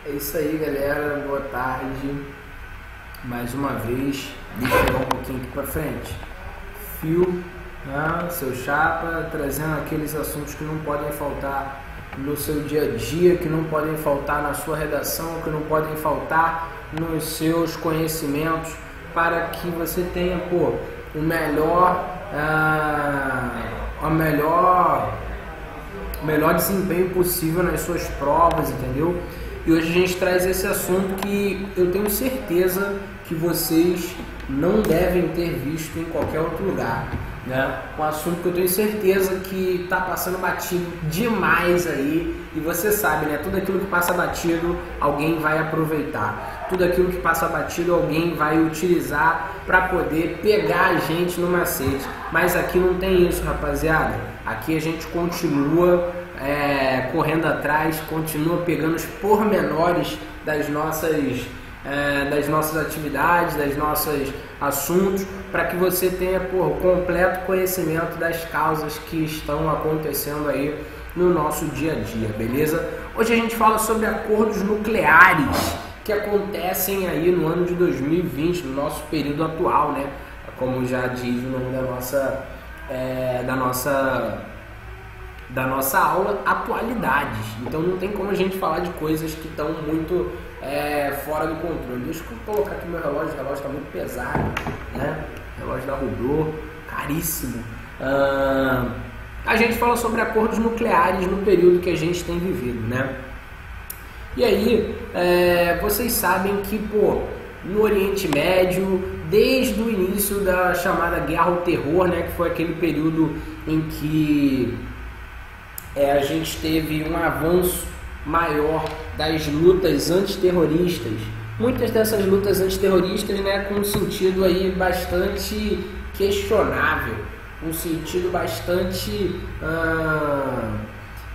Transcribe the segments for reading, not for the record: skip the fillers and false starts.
É isso aí, galera. Boa tarde. Mais uma vez, deixa eu chegar um pouquinho aqui pra frente. Fio, né? Seu chapa, trazendo aqueles assuntos que não podem faltar no seu dia a dia, que não podem faltar na sua redação, que não podem faltar nos seus conhecimentos, para que você tenha, o melhor desempenho possível nas suas provas, entendeu? E hoje a gente traz esse assunto que eu tenho certeza que vocês não devem ter visto em qualquer outro lugar, né? Um assunto que eu tenho certeza que está passando batido demais aí, e você sabe, né? Tudo aquilo que passa batido, alguém vai aproveitar. Tudo aquilo que passa batido, alguém vai utilizar para poder pegar a gente no macete. Mas aqui não tem isso, rapaziada. Aqui a gente continua correndo atrás, continua pegando os pormenores das nossas atividades, das nossas assuntos, para que você tenha completo conhecimento das causas que estão acontecendo aí no nosso dia a dia, beleza? Hoje a gente fala sobre acordos nucleares que acontecem aí no ano de 2020, no nosso período atual, né? Como já diz o nome da nossa aula, atualidades. Então não tem como a gente falar de coisas que estão muito fora do controle. Deixa eu colocar aqui meu relógio, o relógio está muito pesado, né? O relógio da Rubro, caríssimo. A gente fala sobre acordos nucleares no período que a gente tem vivido, né? E aí, vocês sabem que, no Oriente Médio, desde o início da chamada Guerra ao Terror, né, que foi aquele período em que a gente teve um avanço maior das lutas antiterroristas. Muitas dessas lutas antiterroristas, né, com um sentido aí bastante questionável, um sentido bastante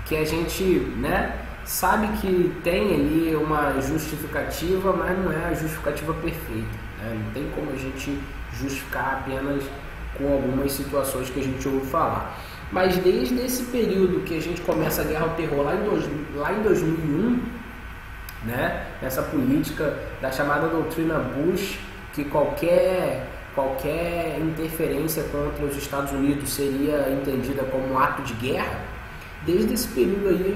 que a gente, né, sabe que tem ali uma justificativa, mas não é a justificativa perfeita, né? Não tem como a gente justificar apenas com algumas situações que a gente ouve falar. Mas desde esse período que a gente começa a Guerra ao Terror, lá em 2001, né, essa política da chamada doutrina Bush, que qualquer interferência contra os Estados Unidos seria entendida como um ato de guerra, desde esse período aí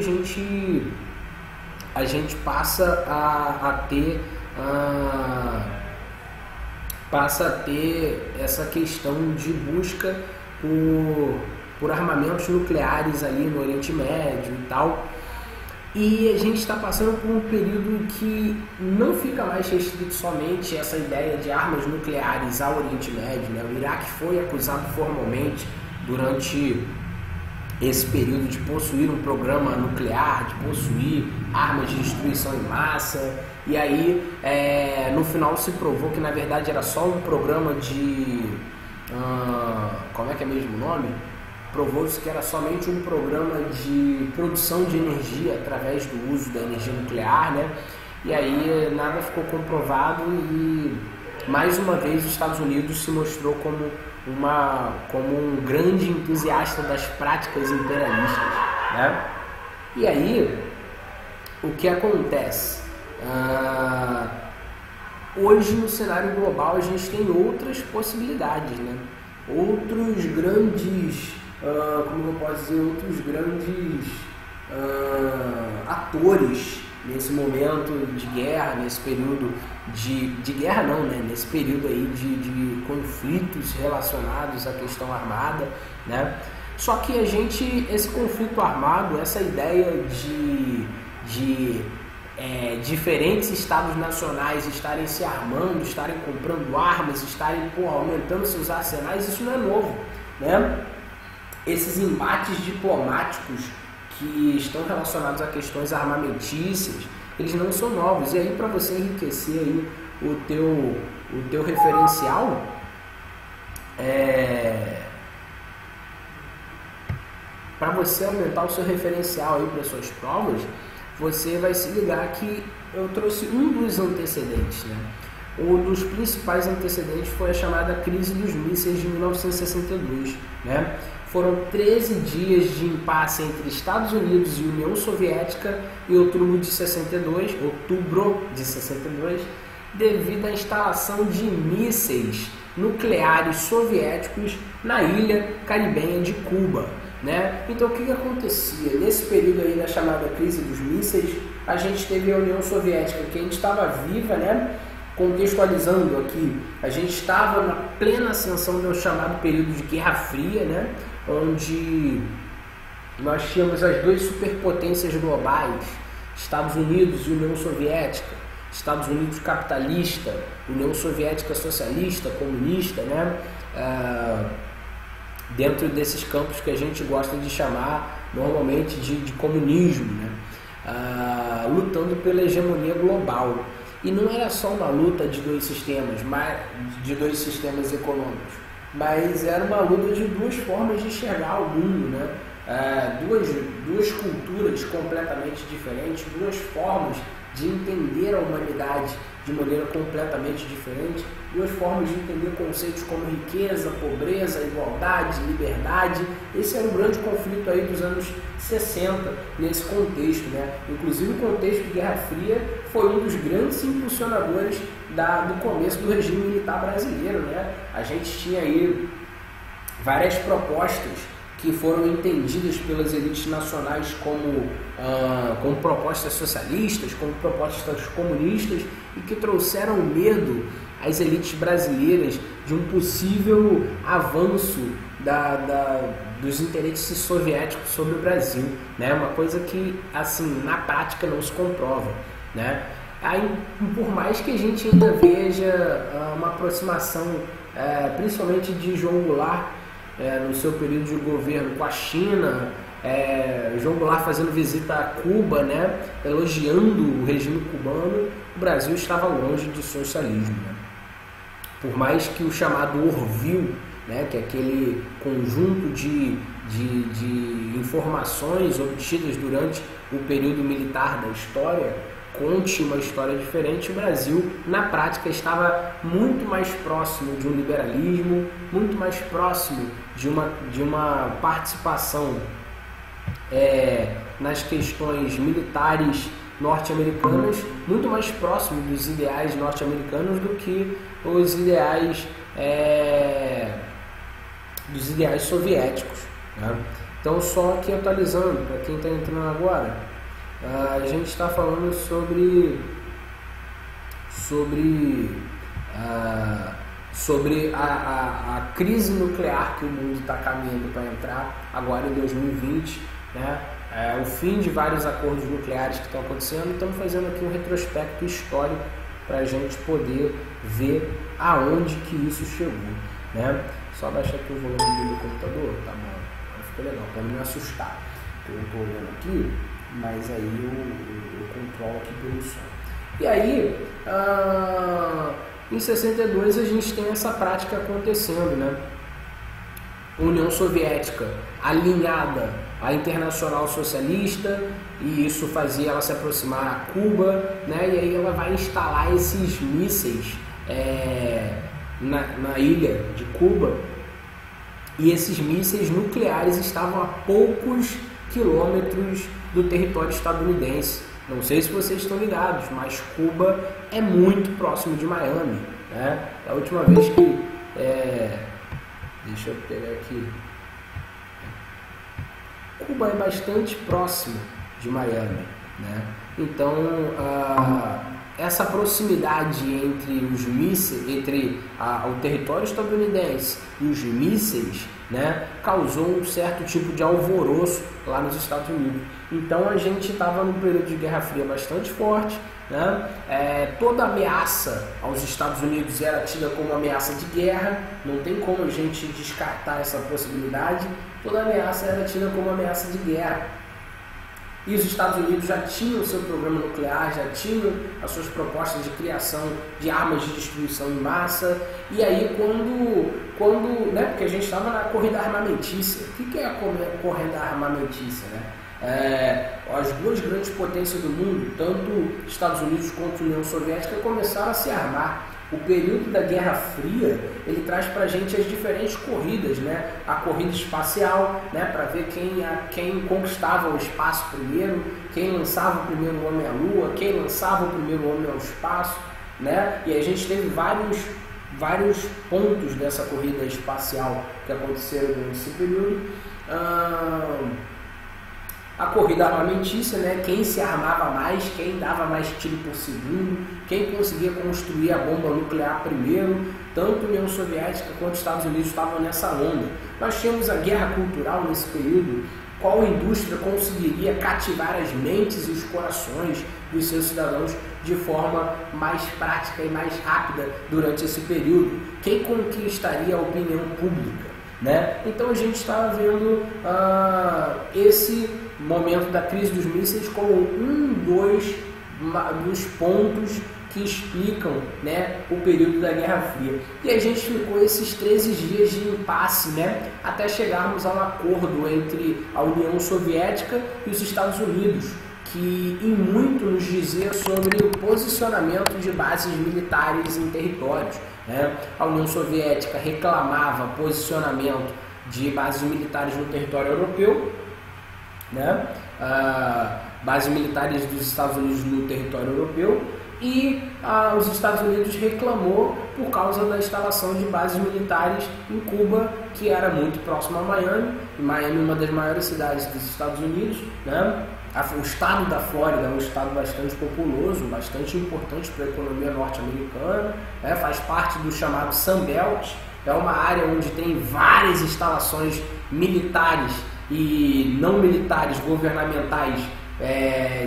a gente passa a ter essa questão de busca por armamentos nucleares ali no Oriente Médio e tal. E a gente está passando por um período que não fica mais restrito somente essa ideia de armas nucleares ao Oriente Médio, né? O Iraque foi acusado formalmente durante esse período de possuir um programa nuclear, de possuir armas de destruição em massa, e aí no final se provou que na verdade era só um programa de... como é que é mesmo o nome? Provou-se que era somente um programa de produção de energia através do uso da energia nuclear, né? E aí nada ficou comprovado, e mais uma vez os Estados Unidos se mostrou como um grande entusiasta das práticas imperialistas, né? E aí, o que acontece? Hoje no cenário global a gente tem outras possibilidades, né? Outros grandes, outros grandes atores nesse momento de guerra, nesse período de guerra não, né? Nesse período aí de conflitos relacionados à questão armada, né? Só que esse conflito armado, essa ideia de diferentes estados nacionais estarem se armando, estarem comprando armas, estarem aumentando seus arsenais, isso não é novo, né? Esses embates diplomáticos que estão relacionados a questões armamentícias, eles não são novos. E aí, para você enriquecer aí o teu referencial, para você aumentar o seu referencial aí para suas provas, você vai se ligar que eu trouxe um dos antecedentes, né? Um dos principais antecedentes foi a chamada crise dos mísseis de 1962, né? foram 13 dias de impasse entre Estados Unidos e União Soviética em outubro de 62, devido à instalação de mísseis nucleares soviéticos na ilha caribenha de Cuba, né? Então o que acontecia? Nesse período aí da chamada crise dos mísseis, a gente teve a União Soviética, que a gente estava viva, né? Contextualizando aqui, a gente estava na plena ascensão do chamado período de Guerra Fria, né? Onde nós tínhamos as duas superpotências globais, Estados Unidos e União Soviética, Estados Unidos capitalista, União Soviética socialista, comunista, né? Dentro desses campos que a gente gosta de chamar normalmente de comunismo, né? Lutando pela hegemonia global. E não era só uma luta de dois sistemas econômicos, mas era uma luta de duas formas de enxergar o mundo, né? Duas culturas completamente diferentes, duas formas de entender a humanidade de maneira completamente diferente, duas formas de entender conceitos como riqueza, pobreza, igualdade, liberdade. Esse era um grande conflito aí dos anos 60 nesse contexto, né? Inclusive o contexto de Guerra Fria foi um dos grandes impulsionadores do começo do regime militar brasileiro, né? A gente tinha aí várias propostas que foram entendidas pelas elites nacionais como propostas socialistas, como propostas comunistas, e que trouxeram medo às elites brasileiras de um possível avanço dos interesses soviéticos sobre o Brasil, né? Uma coisa que, assim, na prática não se comprova, né? Aí, por mais que a gente ainda veja uma aproximação, principalmente de João Goulart, no seu período de governo com a China, João Goulart fazendo visita a Cuba, né, elogiando o regime cubano, o Brasil estava longe de socialismo, né? Por mais que o chamado Orville, né, que é aquele conjunto de informações obtidas durante o período militar da história, conte uma história diferente, o Brasil, na prática, estava muito mais próximo de um liberalismo, muito mais próximo de uma participação nas questões militares norte-americanas, muito mais próximo dos ideais norte-americanos do que os ideais soviéticos, né? Então, só aqui atualizando, para quem está entrando agora, a gente está falando sobre a crise nuclear que o mundo está caminhando para entrar agora em 2020, né? O fim de vários acordos nucleares que estão acontecendo. Estamos fazendo aqui um retrospecto histórico para a gente poder ver aonde que isso chegou, né? Só baixar aqui o volume do meu computador, tá bom? Ficou legal, para não me assustar. Eu estou olhando aqui, mas aí eu controlo aqui pelo som. E aí, em 62 a gente tem essa prática acontecendo, né? União Soviética alinhada à Internacional Socialista, e isso fazia ela se aproximar a Cuba, né? E aí ela vai instalar esses mísseis na ilha de Cuba, e esses mísseis nucleares estavam a poucos quilômetros do território estadunidense. Não sei se vocês estão ligados, mas Cuba é muito próximo de Miami, né? A última vez que... deixa eu pegar aqui. Cuba é bastante próximo de Miami, né? Então, essa proximidade entre os mísseis, entre o território estadunidense e os mísseis, né, causou um certo tipo de alvoroço lá nos Estados Unidos. Então a gente estava num período de Guerra Fria bastante forte, né? Toda ameaça aos Estados Unidos era tida como ameaça de guerra, não tem como a gente descartar essa possibilidade. Toda ameaça era tida como ameaça de guerra. E os Estados Unidos já tinham o seu programa nuclear, já tinham as suas propostas de criação de armas de destruição em massa. E aí quando né, porque a gente estava na corrida armamentícia. O que é a corrida armamentícia, né? As duas grandes potências do mundo, tanto Estados Unidos quanto a União Soviética, começaram a se armar. O período da Guerra Fria, ele traz para a gente as diferentes corridas, né? A corrida espacial, né? Para ver quem conquistava o espaço primeiro, quem lançava o primeiro homem à Lua, quem lançava o primeiro homem ao espaço, né? E a gente teve vários pontos dessa corrida espacial que aconteceram nesse período. A corrida armamentícia, né? Quem se armava mais, quem dava mais tiro por segundo, quem conseguia construir a bomba nuclear primeiro. Tanto a União Soviética quanto os Estados Unidos estavam nessa onda. Nós tínhamos a guerra cultural nesse período. Qual indústria conseguiria cativar as mentes e os corações dos seus cidadãos de forma mais prática e mais rápida durante esse período? Quem conquistaria a opinião pública, né? Então a gente está vendo esse momento da crise dos mísseis como dos pontos que explicam, né, o período da Guerra Fria. E a gente ficou esses 13 dias de impasse, né, até chegarmos a um acordo entre a União Soviética e os Estados Unidos, que em muito nos dizia sobre o posicionamento de bases militares em territórios, né? A União Soviética reclamava posicionamento de bases militares no território europeu, né? Bases militares dos Estados Unidos no território europeu, e os Estados Unidos reclamou por causa da instalação de bases militares em Cuba, que era muito próximo a Miami. E Miami é uma das maiores cidades dos Estados Unidos, né? O estado da Flórida é um estado bastante populoso, bastante importante para a economia norte-americana, né? Faz parte do chamado Sun Belt, é uma área onde tem várias instalações militares e não militares, governamentais,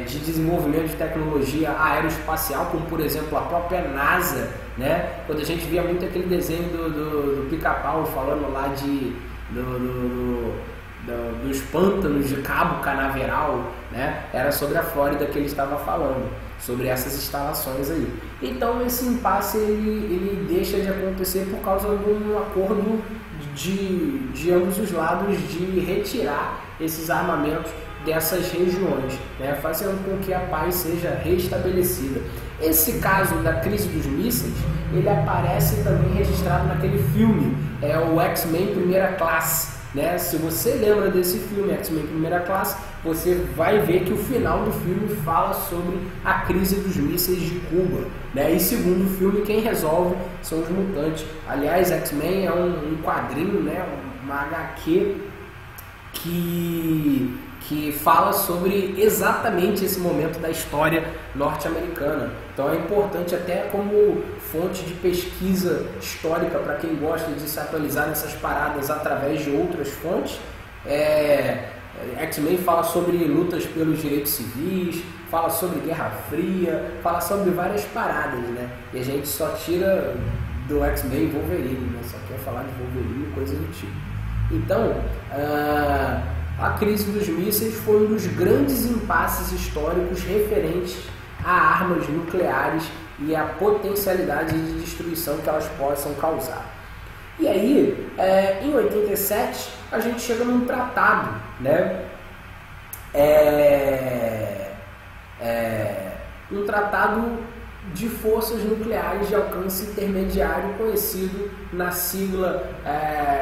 de desenvolvimento de tecnologia aeroespacial, como por exemplo a própria NASA, né? Quando a gente via muito aquele desenho do Pica-Pau falando lá dos pântanos de Cabo Canaveral, né? Era sobre a Flórida que ele estava falando, sobre essas instalações aí. Então esse impasse ele deixa de acontecer por causa de um acordo de ambos os lados de retirar esses armamentos dessas regiões, né, fazendo com que a paz seja restabelecida. Esse caso da crise dos mísseis, ele aparece também registrado naquele filme, o X-Men Primeira Classe, né? Se você lembra desse filme, X-Men Primeira Classe, você vai ver que o final do filme fala sobre a crise dos mísseis de Cuba, né? E segundo o filme, quem resolve são os mutantes. Aliás, X-Men é um quadrinho, né? Uma HQ que fala sobre exatamente esse momento da história norte-americana. Então é importante até como fonte de pesquisa histórica para quem gosta de se atualizar nessas paradas através de outras fontes. X-Men fala sobre lutas pelos direitos civis, fala sobre Guerra Fria, fala sobre várias paradas, né? E a gente só tira do X-Men Wolverine, né? Só quer falar de Wolverine e coisa do tipo. Então, a crise dos mísseis foi um dos grandes impasses históricos referentes a armas nucleares e a potencialidade de destruição que elas possam causar. E aí, em 87, a gente chega num tratado, né? Um tratado de forças nucleares de alcance intermediário, conhecido na sigla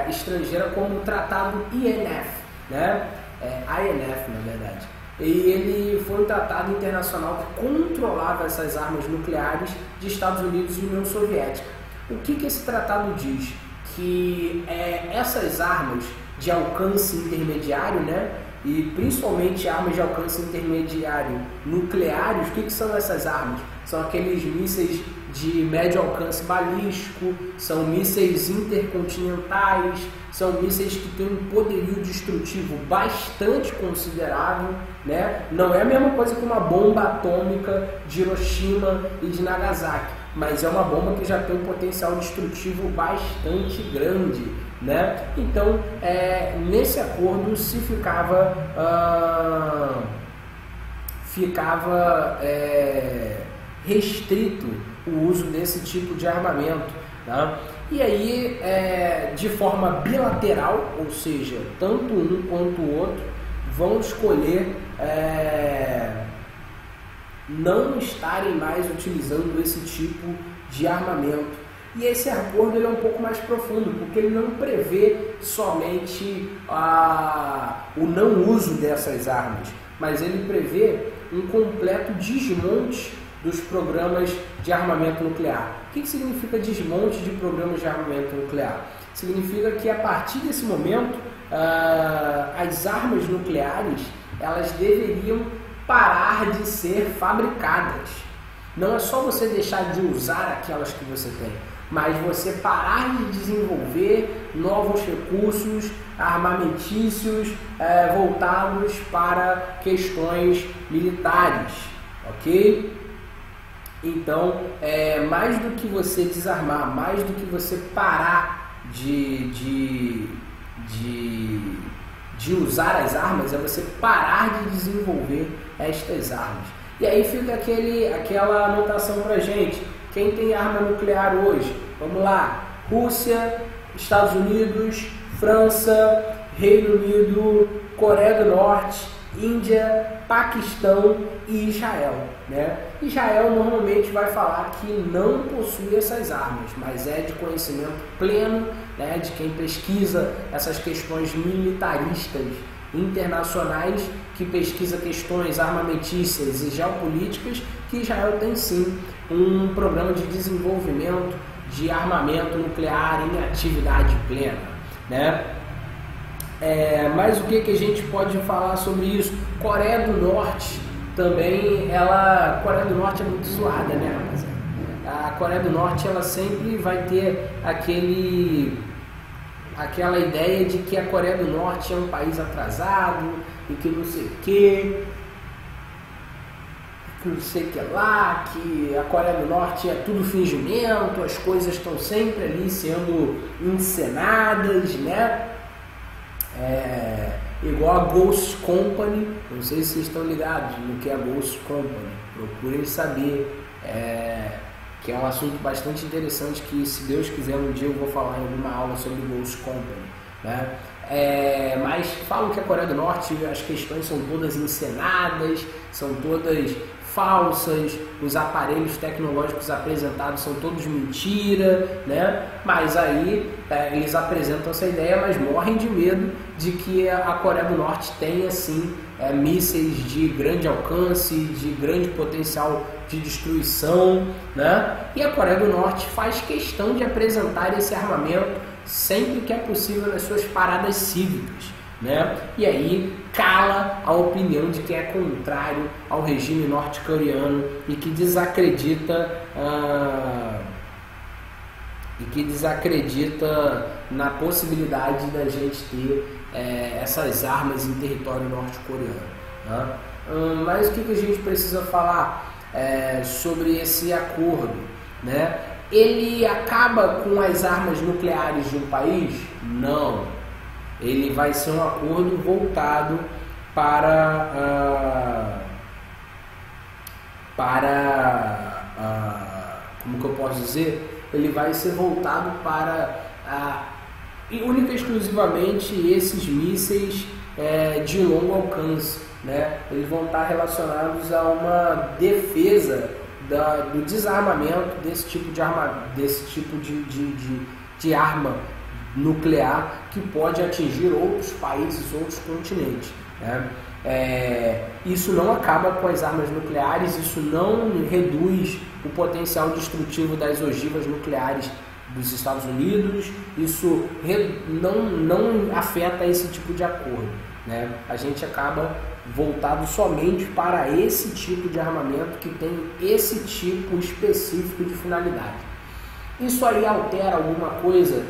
estrangeira como Tratado INF, né? INF, na verdade. E ele foi um tratado internacional que controlava essas armas nucleares de Estados Unidos e União Soviética. O que esse tratado diz? Que essas armas de alcance intermediário, né? E principalmente armas de alcance intermediário nucleares, o que são essas armas? São aqueles mísseis de médio alcance balístico, são mísseis intercontinentais, são mísseis que têm um poderio destrutivo bastante considerável, né? Não é a mesma coisa que uma bomba atômica de Hiroshima e de Nagasaki, mas é uma bomba que já tem um potencial destrutivo bastante grande, né? Então, nesse acordo se ficava restrito o uso desse tipo de armamento, tá? E aí, de forma bilateral, ou seja, tanto um quanto o outro vão escolher não estarem mais utilizando esse tipo de armamento. E esse acordo ele é um pouco mais profundo, porque ele não prevê somente o não uso dessas armas, mas ele prevê um completo desmonte dos programas de armamento nuclear. O que significa desmonte de programas de armamento nuclear? Significa que a partir desse momento, as armas nucleares elas deveriam parar de ser fabricadas. Não é só você deixar de usar aquelas que você tem, mas você parar de desenvolver novos recursos armamentícios voltados para questões militares, ok? Então, mais do que você desarmar, mais do que você parar de usar as armas, é você parar de desenvolver estas armas. E aí fica aquela anotação pra gente. Quem tem arma nuclear hoje? Vamos lá. Rússia, Estados Unidos, França, Reino Unido, Coreia do Norte, Índia, Paquistão e Israel, né? Israel normalmente vai falar que não possui essas armas, mas é de conhecimento pleno, né, de quem pesquisa essas questões militaristas internacionais, que pesquisa questões armamentícias e geopolíticas, que Israel tem sim um programa de desenvolvimento de armamento nuclear em atividade plena, né? Mas o que a gente pode falar sobre isso? Coreia do Norte também, Coreia do Norte é muito zoada, né, rapaziada? A Coreia do Norte ela sempre vai ter aquela ideia de que a Coreia do Norte é um país atrasado e que não sei o que não sei o que lá, que a Coreia do Norte é tudo fingimento, as coisas estão sempre ali sendo encenadas, né? Igual a Ghost Company, não sei se vocês estão ligados no que é a Ghost Company, procurem saber, que é um assunto bastante interessante que, se Deus quiser, um dia eu vou falar em alguma aula sobre Ghost Company, né? Mas falam que a Coreia do Norte, as questões são todas encenadas, são todas falsas, os aparelhos tecnológicos apresentados são todos mentira, né? Mas aí eles apresentam essa ideia, mas morrem de medo de que a Coreia do Norte tenha assim mísseis de grande alcance, de grande potencial de destruição, né? E a Coreia do Norte faz questão de apresentar esse armamento sempre que é possível nas suas paradas cívicas, né? E aí cala a opinião de quem é contrário ao regime norte-coreano e que desacredita na possibilidade da gente ter essas armas em território norte-coreano, né? Mas o que a gente precisa falar sobre esse acordo, né? Ele acaba com as armas nucleares de um país? Não. Ele vai ser um acordo voltado para como que eu posso dizer? Ele vai ser voltado para única e exclusivamente esses mísseis de longo alcance, né? Eles vão estar relacionados a uma defesa do desarmamento desse tipo de arma nuclear que pode atingir outros países, outros continentes, né? Isso não acaba com as armas nucleares, isso não reduz o potencial destrutivo das ogivas nucleares dos Estados Unidos, isso não afeta esse tipo de acordo, né? A gente acaba voltado somente para esse tipo de armamento que tem esse tipo específico de finalidade. Isso aí altera alguma coisa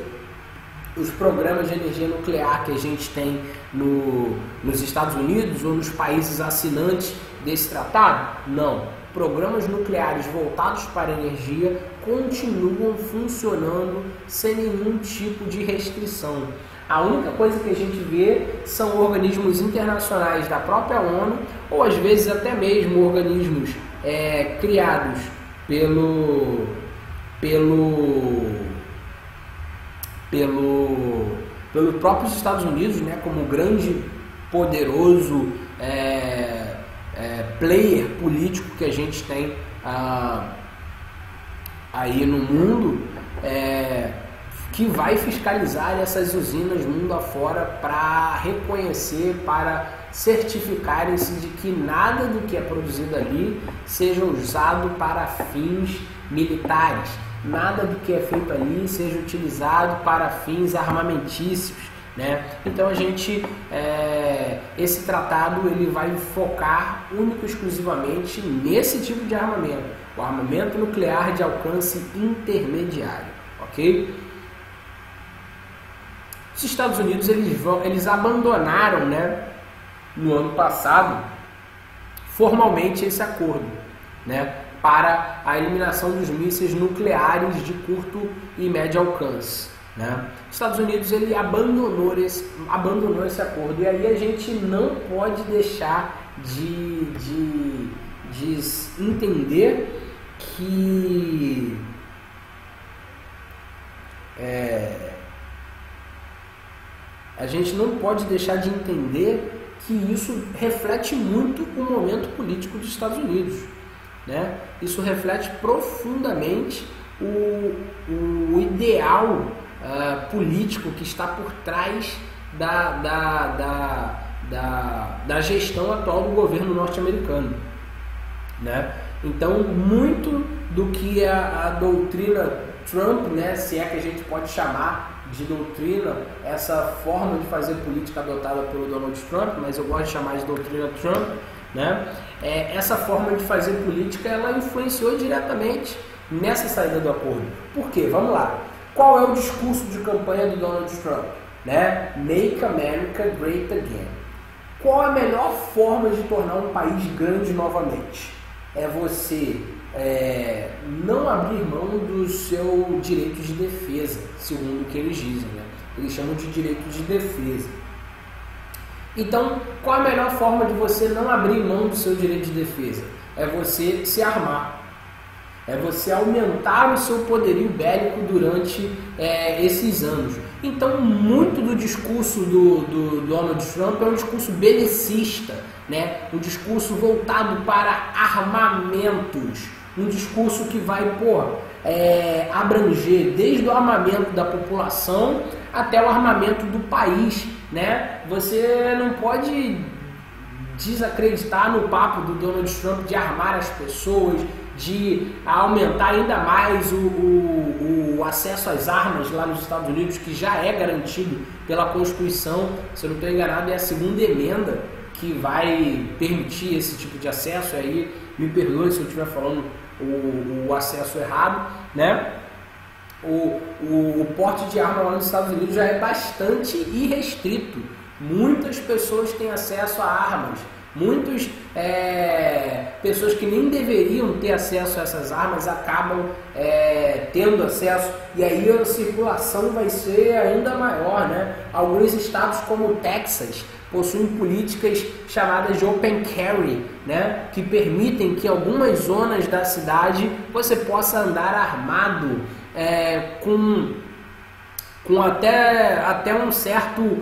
os programas de energia nuclear que a gente tem nos Estados Unidos ou nos países assinantes desse tratado? Não. Programas nucleares voltados para a energia continuam funcionando sem nenhum tipo de restrição. A única coisa que a gente vê são organismos internacionais da própria ONU, ou às vezes até mesmo organismos criados pelos próprios Estados Unidos, né, como grande, poderoso player político que a gente tem aí no mundo que vai fiscalizar essas usinas mundo afora para reconhecer, para certificarem-se de que nada do que é produzido ali seja usado para fins militares, nada do que é feito ali seja utilizado para fins armamentícios, né? Então esse tratado ele vai focar único e exclusivamente nesse tipo de armamento, o armamento nuclear de alcance intermediário, ok? Os Estados Unidos eles abandonaram, né, no ano passado, formalmente esse acordo, né, para a eliminação dos mísseis nucleares de curto e médio alcance, né? Os Estados Unidos ele abandonou esse acordo, e aí a gente não pode deixar de entender que a gente não pode deixar de entender que isso reflete muito o momento político dos Estados Unidos, né? Isso reflete profundamente o ideal político que está por trás da gestão atual do governo norte-americano, né? Então, muito do que a doutrina Trump, né, se é que a gente pode chamar de doutrina essa forma de fazer política adotada pelo Donald Trump, mas eu gosto de chamar de doutrina Trump, né? Essa forma de fazer política ela influenciou diretamente nessa saída do acordo. Por quê? Vamos lá. Qual é o discurso de campanha do Donald Trump? Né? Make America Great Again. Qual a melhor forma de tornar um país grande novamente? É você não abrir mão do seu direito de defesa, segundo o que eles dizem, né? Eles chamam de direito de defesa. Então, qual a melhor forma de você não abrir mão do seu direito de defesa? É você se armar. É você aumentar o seu poderio bélico durante esses anos. Então, muito do discurso do Donald Trump é um discurso belicista, né? Um discurso voltado para armamentos. Um discurso que vai abranger desde o armamento da população até o armamento do país, né? Você não pode desacreditar no papo do Donald Trump de armar as pessoas, de aumentar ainda mais o acesso às armas lá nos Estados Unidos, que já é garantido pela Constituição. Se eu não estou enganado, é a segunda emenda que vai permitir esse tipo de acesso. Aí me perdoe se eu estiver falando o acesso errado, né? O porte de arma lá nos Estados Unidos já é bastante irrestrito. Muitas pessoas têm acesso a armas. Muitas pessoas que nem deveriam ter acesso a essas armas acabam tendo acesso, e aí a circulação vai ser ainda maior, né? Alguns estados como o Texas possuem políticas chamadas de open carry, né? Que permitem que em algumas zonas da cidade você possa andar armado com até um certo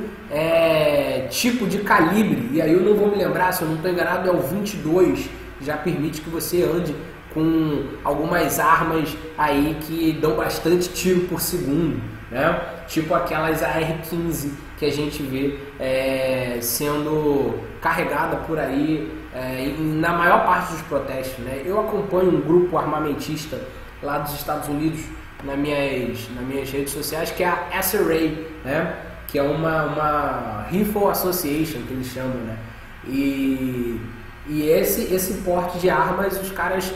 tipo de calibre, e aí eu não vou me lembrar, se eu não estou enganado é o 22, já permite que você ande com algumas armas aí que dão bastante tiro por segundo, né? Tipo aquelas AR-15 que a gente vê sendo carregada por aí na maior parte dos protestos, né? Eu acompanho um grupo armamentista lá dos Estados Unidos nas minhas redes sociais, que é a SRA, né? Que é uma Rifle Association, que eles chamam, né? E esse porte de armas, os caras,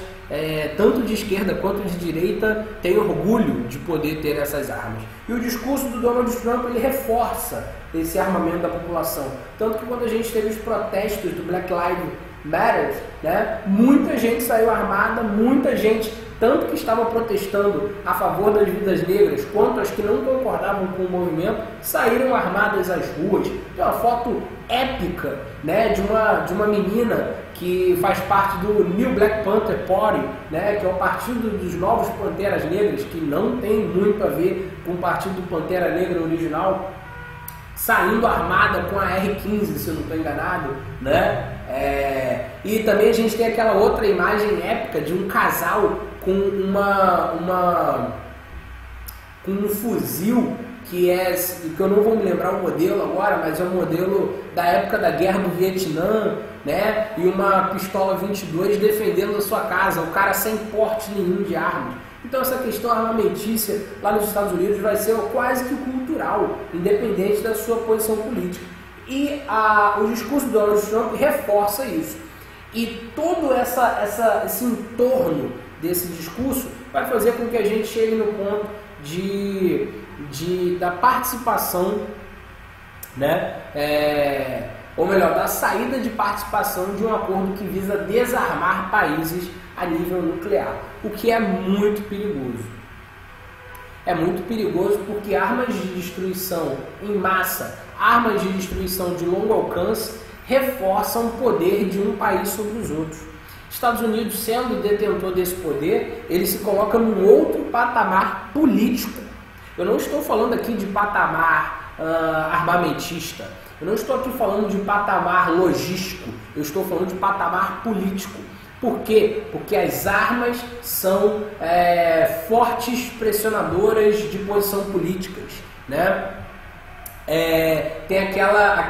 tanto de esquerda quanto de direita, têm orgulho de poder ter essas armas. E o discurso do Donald Trump, ele reforça esse armamento da população. Tanto que quando a gente teve os protestos do Black Lives Matter, né? Muita gente saiu armada, muita gente, tanto que estava protestando a favor das vidas negras, quanto as que não concordavam com o movimento, saíram armadas às ruas. Tem uma foto épica, né, de uma menina que faz parte do New Black Panther Party, né, que é o partido dos novos Panteras Negras, que não tem muito a ver com o partido do Pantera Negra original. saindo armada com a R-15, se eu não estou enganado, né? E também a gente tem aquela outra imagem épica de um casal com com um fuzil que eu não vou me lembrar o modelo agora, mas é um modelo da época da Guerra do Vietnã, né? E uma pistola 22 defendendo a sua casa, o cara sem porte nenhum de arma. Então essa questão armamentícia lá nos Estados Unidos vai ser quase que cultural, independente da sua posição política. E o discurso do Donald Trump reforça isso. E todo esse entorno desse discurso vai fazer com que a gente chegue no ponto da participação, né? Ou melhor, da saída de participação de um acordo que visa desarmar países a nível nuclear, o que é muito perigoso. É muito perigoso porque armas de destruição em massa, armas de destruição de longo alcance, reforçam o poder de um país sobre os outros. Estados Unidos, sendo detentor desse poder, ele se coloca num outro patamar político. Eu não estou falando aqui de patamar armamentista, eu não estou aqui falando de patamar logístico, eu estou falando de patamar político. Por quê? Porque as armas são fortes pressionadoras de posição políticas, né? Tem aquela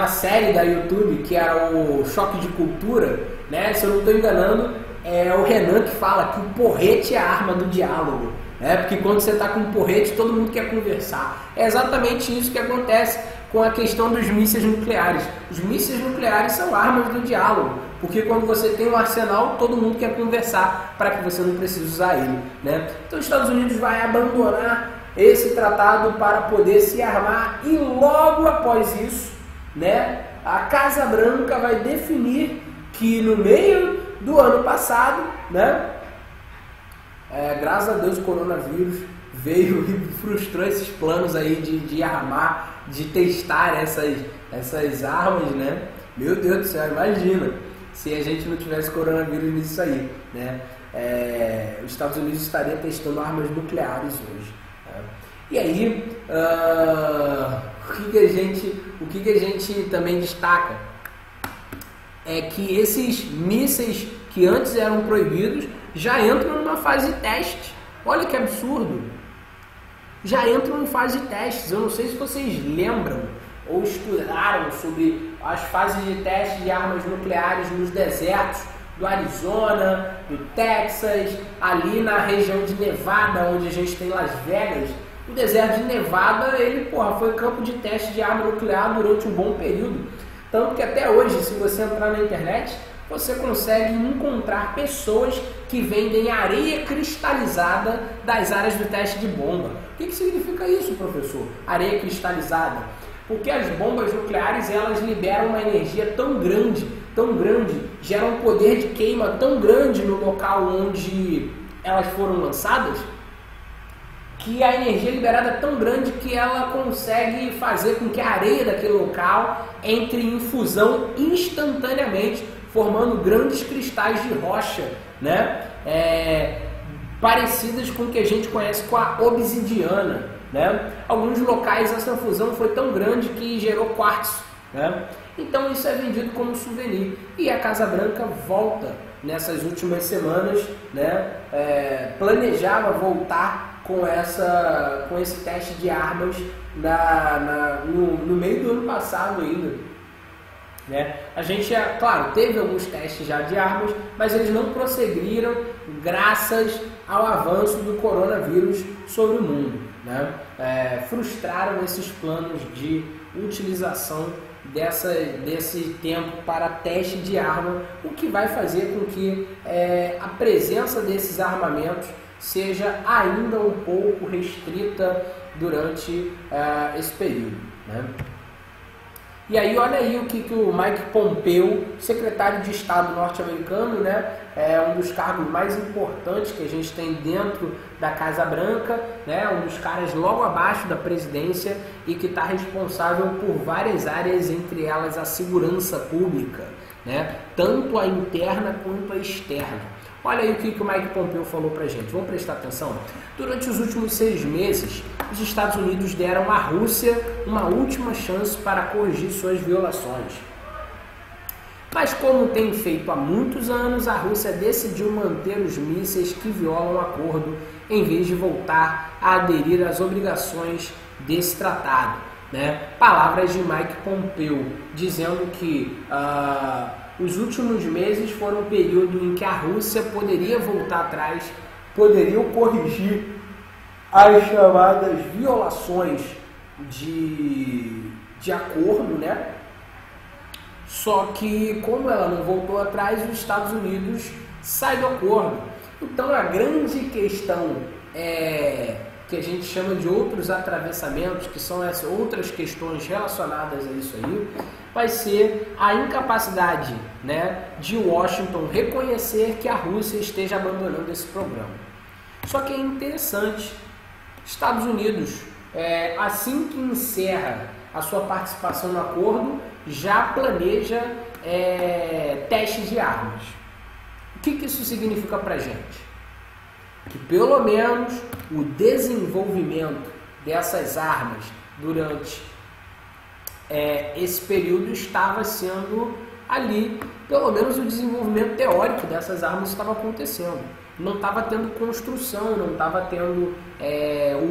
série da YouTube que era o Choque de Cultura, né? Se eu não estou enganando, é o Renan que fala que o porrete é a arma do diálogo, né? Porque quando você está com um porrete, todo mundo quer conversar. É exatamente isso que acontece com a questão dos mísseis nucleares. Os mísseis nucleares são armas do diálogo, porque quando você tem um arsenal, todo mundo quer conversar para que você não precise usar ele, né? Então os Estados Unidos vai abandonar esse tratado para poder se armar e logo após isso, né, a Casa Branca vai definir que no meio do ano passado, né, graças a Deus o coronavírus veio e frustrou esses planos aí de armar, de testar essas armas, né? Meu Deus do céu, imagina se a gente não tivesse coronavírus nisso aí, né? Os Estados Unidos estariam testando armas nucleares hoje, né? E aí, o que a gente também destaca é que esses mísseis que antes eram proibidos já entram numa fase de teste. Olha que absurdo! Já entram em fase de testes. Eu não sei se vocês lembram ou estudaram sobre as fases de teste de armas nucleares nos desertos do Arizona, do Texas, ali na região de Nevada, onde a gente tem Las Vegas. O deserto de Nevada, ele foi campo de teste de arma nuclear durante um bom período. Tanto que até hoje, se você entrar na internet, você consegue encontrar pessoas que vendem areia cristalizada das áreas do teste de bomba. O que significa isso, professor? Areia cristalizada? Porque as bombas nucleares, elas liberam uma energia tão grande, geram um poder de queima tão grande no local onde elas foram lançadas, que a energia liberada é tão grande que ela consegue fazer com que a areia daquele local entre em fusão instantaneamente, formando grandes cristais de rocha, né? Parecidas com o que a gente conhece com a obsidiana, né? Alguns locais essa fusão foi tão grande que gerou quartzo, né? Então isso é vendido como souvenir. E a Casa Branca volta nessas últimas semanas, né? Planejava voltar com esse teste de armas no meio do ano passado ainda, né? A gente, claro, teve alguns testes já de armas, mas eles não prosseguiram graças ao avanço do coronavírus sobre o mundo, né? Frustraram esses planos de utilização desse tempo para teste de arma, o que vai fazer com que a presença desses armamentos seja ainda um pouco restrita durante esse período, né? E aí, olha aí o que o Mike Pompeo, secretário de Estado norte-americano, né, é um dos cargos mais importantes que a gente tem dentro da Casa Branca, né, um dos caras logo abaixo da presidência e que está responsável por várias áreas, entre elas a segurança pública, né, tanto a interna quanto a externa. Olha aí o que o Mike Pompeo falou pra gente. Vamos prestar atenção? Durante os últimos 6 meses, os Estados Unidos deram à Rússia uma última chance para corrigir suas violações. Mas como tem feito há muitos anos, a Rússia decidiu manter os mísseis que violam o acordo, em vez de voltar a aderir às obrigações desse tratado. Né? Palavras de Mike Pompeo, dizendo que os últimos meses foram um período em que a Rússia poderia voltar atrás, poderiam corrigir as chamadas violações de acordo, né? Só que, como ela não voltou atrás, os Estados Unidos saem do acordo. Então, a grande questão que a gente chama de outros atravessamentos, que são essas outras questões relacionadas a isso aí, vai ser a incapacidade, né, de Washington reconhecer que a Rússia esteja abandonando esse programa. Só que é interessante, Estados Unidos, assim que encerra a sua participação no acordo, já planeja testes de armas. O que isso significa para a gente? Que pelo menos o desenvolvimento dessas armas durante esse período estava sendo ali, pelo menos o desenvolvimento teórico dessas armas estava acontecendo. Não estava tendo construção, não estava tendo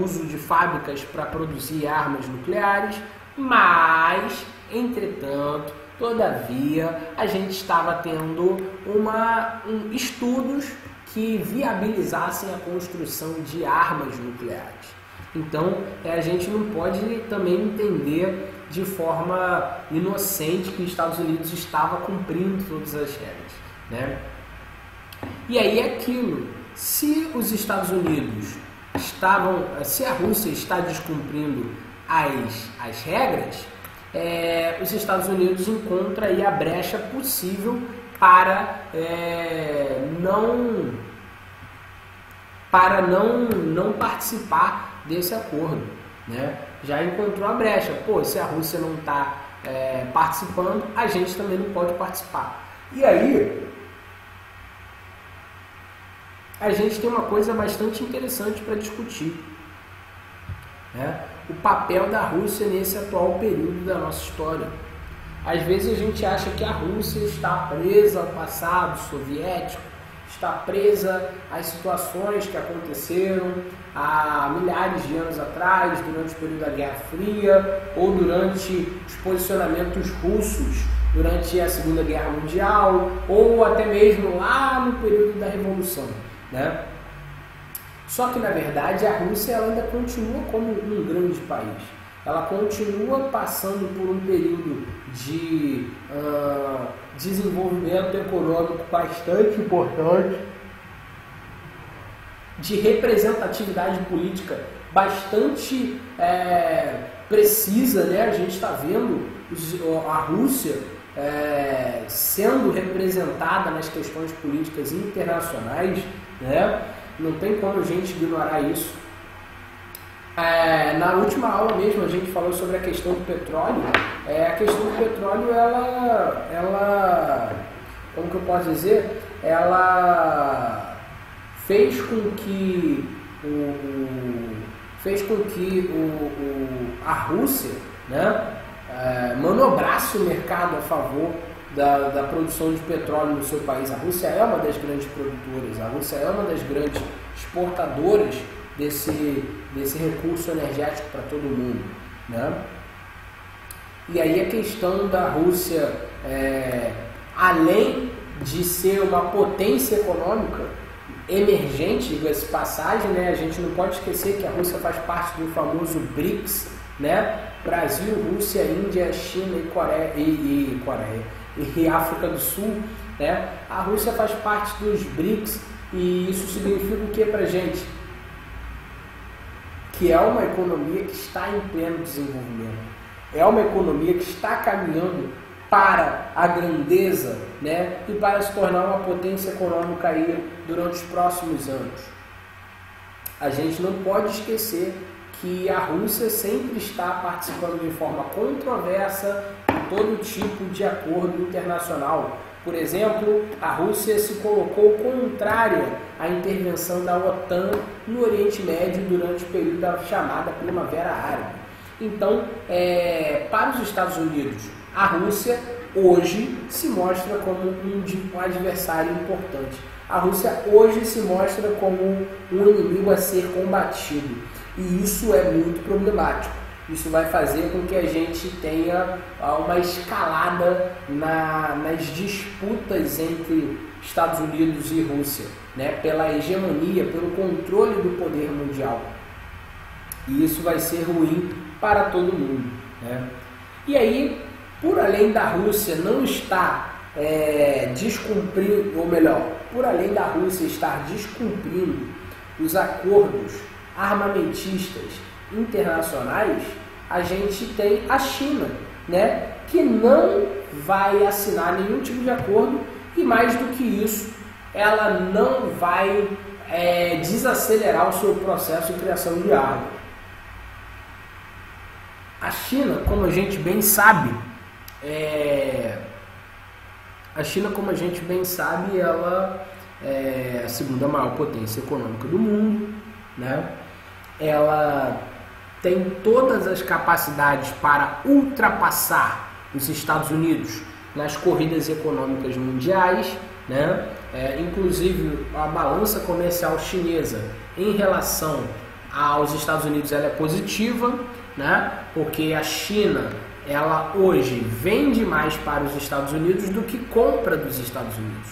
uso de fábricas para produzir armas nucleares, mas, entretanto, todavia, a gente estava tendo estudos que viabilizassem a construção de armas nucleares. Então, a gente não pode também entender de forma inocente que os Estados Unidos estava cumprindo todas as regras, né? E aí é aquilo, se os Estados Unidos se a Rússia está descumprindo as regras, os Estados Unidos encontram aí a brecha possível para não participar desse acordo, né? Já encontrou a brecha. Pô, se a Rússia não está participando, a gente também não pode participar. E aí a gente tem uma coisa bastante interessante para discutir, né? O papel da Rússia nesse atual período da nossa história. Às vezes a gente acha que a Rússia está presa ao passado soviético, está presa às situações que aconteceram há milhares de anos atrás, durante o período da Guerra Fria, ou durante os posicionamentos russos durante a Segunda Guerra Mundial, ou até mesmo lá no período da Revolução, né? Só que, na verdade, a Rússia ela ainda continua como um grande país. Ela continua passando por um período de desenvolvimento econômico bastante importante, de representatividade política bastante precisa, né? A gente está vendo a Rússia sendo representada nas questões políticas internacionais, né? Não tem como a gente ignorar isso. Na última aula mesmo a gente falou sobre a questão do petróleo. A questão do petróleo, ela como que eu posso dizer? Ela fez com que a Rússia, né, manobrasse o mercado a favor da produção de petróleo no seu país. A Rússia é uma das grandes produtoras, a Rússia é uma das grandes exportadoras desse recurso energético para todo mundo, né? E aí a questão da Rússia, além de ser uma potência econômica emergente, diga-se passagem, né? A gente não pode esquecer que a Rússia faz parte do famoso BRICS, né? Brasil, Rússia, Índia, China e África do Sul, né? A Rússia faz parte dos BRICS e isso significa o que pra gente? Que é uma economia que está em pleno desenvolvimento, é uma economia que está caminhando para a grandeza, né? E para se tornar uma potência econômica aí durante os próximos anos. A gente não pode esquecer que a Rússia sempre está participando de forma controversa de todo tipo de acordo internacional, Por exemplo, a Rússia se colocou contrária à intervenção da OTAN no Oriente Médio durante o período da chamada Primavera Árabe. Então, para os Estados Unidos, a Rússia hoje se mostra como um adversário importante. A Rússia hoje se mostra como um inimigo a ser combatido. E isso é muito problemático. Isso vai fazer com que a gente tenha uma escalada nas disputas entre Estados Unidos e Rússia, né? Pela hegemonia, pelo controle do poder mundial. E isso vai ser ruim para todo mundo, né? E aí, por além da Rússia não estar descumprindo, ou melhor, por além da Rússia estar descumprindo os acordos armamentistas internacionais, a gente tem a China, né, que não vai assinar nenhum tipo de acordo e, mais do que isso, ela não vai desacelerar o seu processo de criação de armas. A China, como a gente bem sabe, ela é a segunda maior potência econômica do mundo, né? Ela tem todas as capacidades para ultrapassar os Estados Unidos nas corridas econômicas mundiais, né? Inclusive a balança comercial chinesa em relação aos Estados Unidos ela é positiva, né? Porque a China ela hoje vende mais para os Estados Unidos do que compra dos Estados Unidos,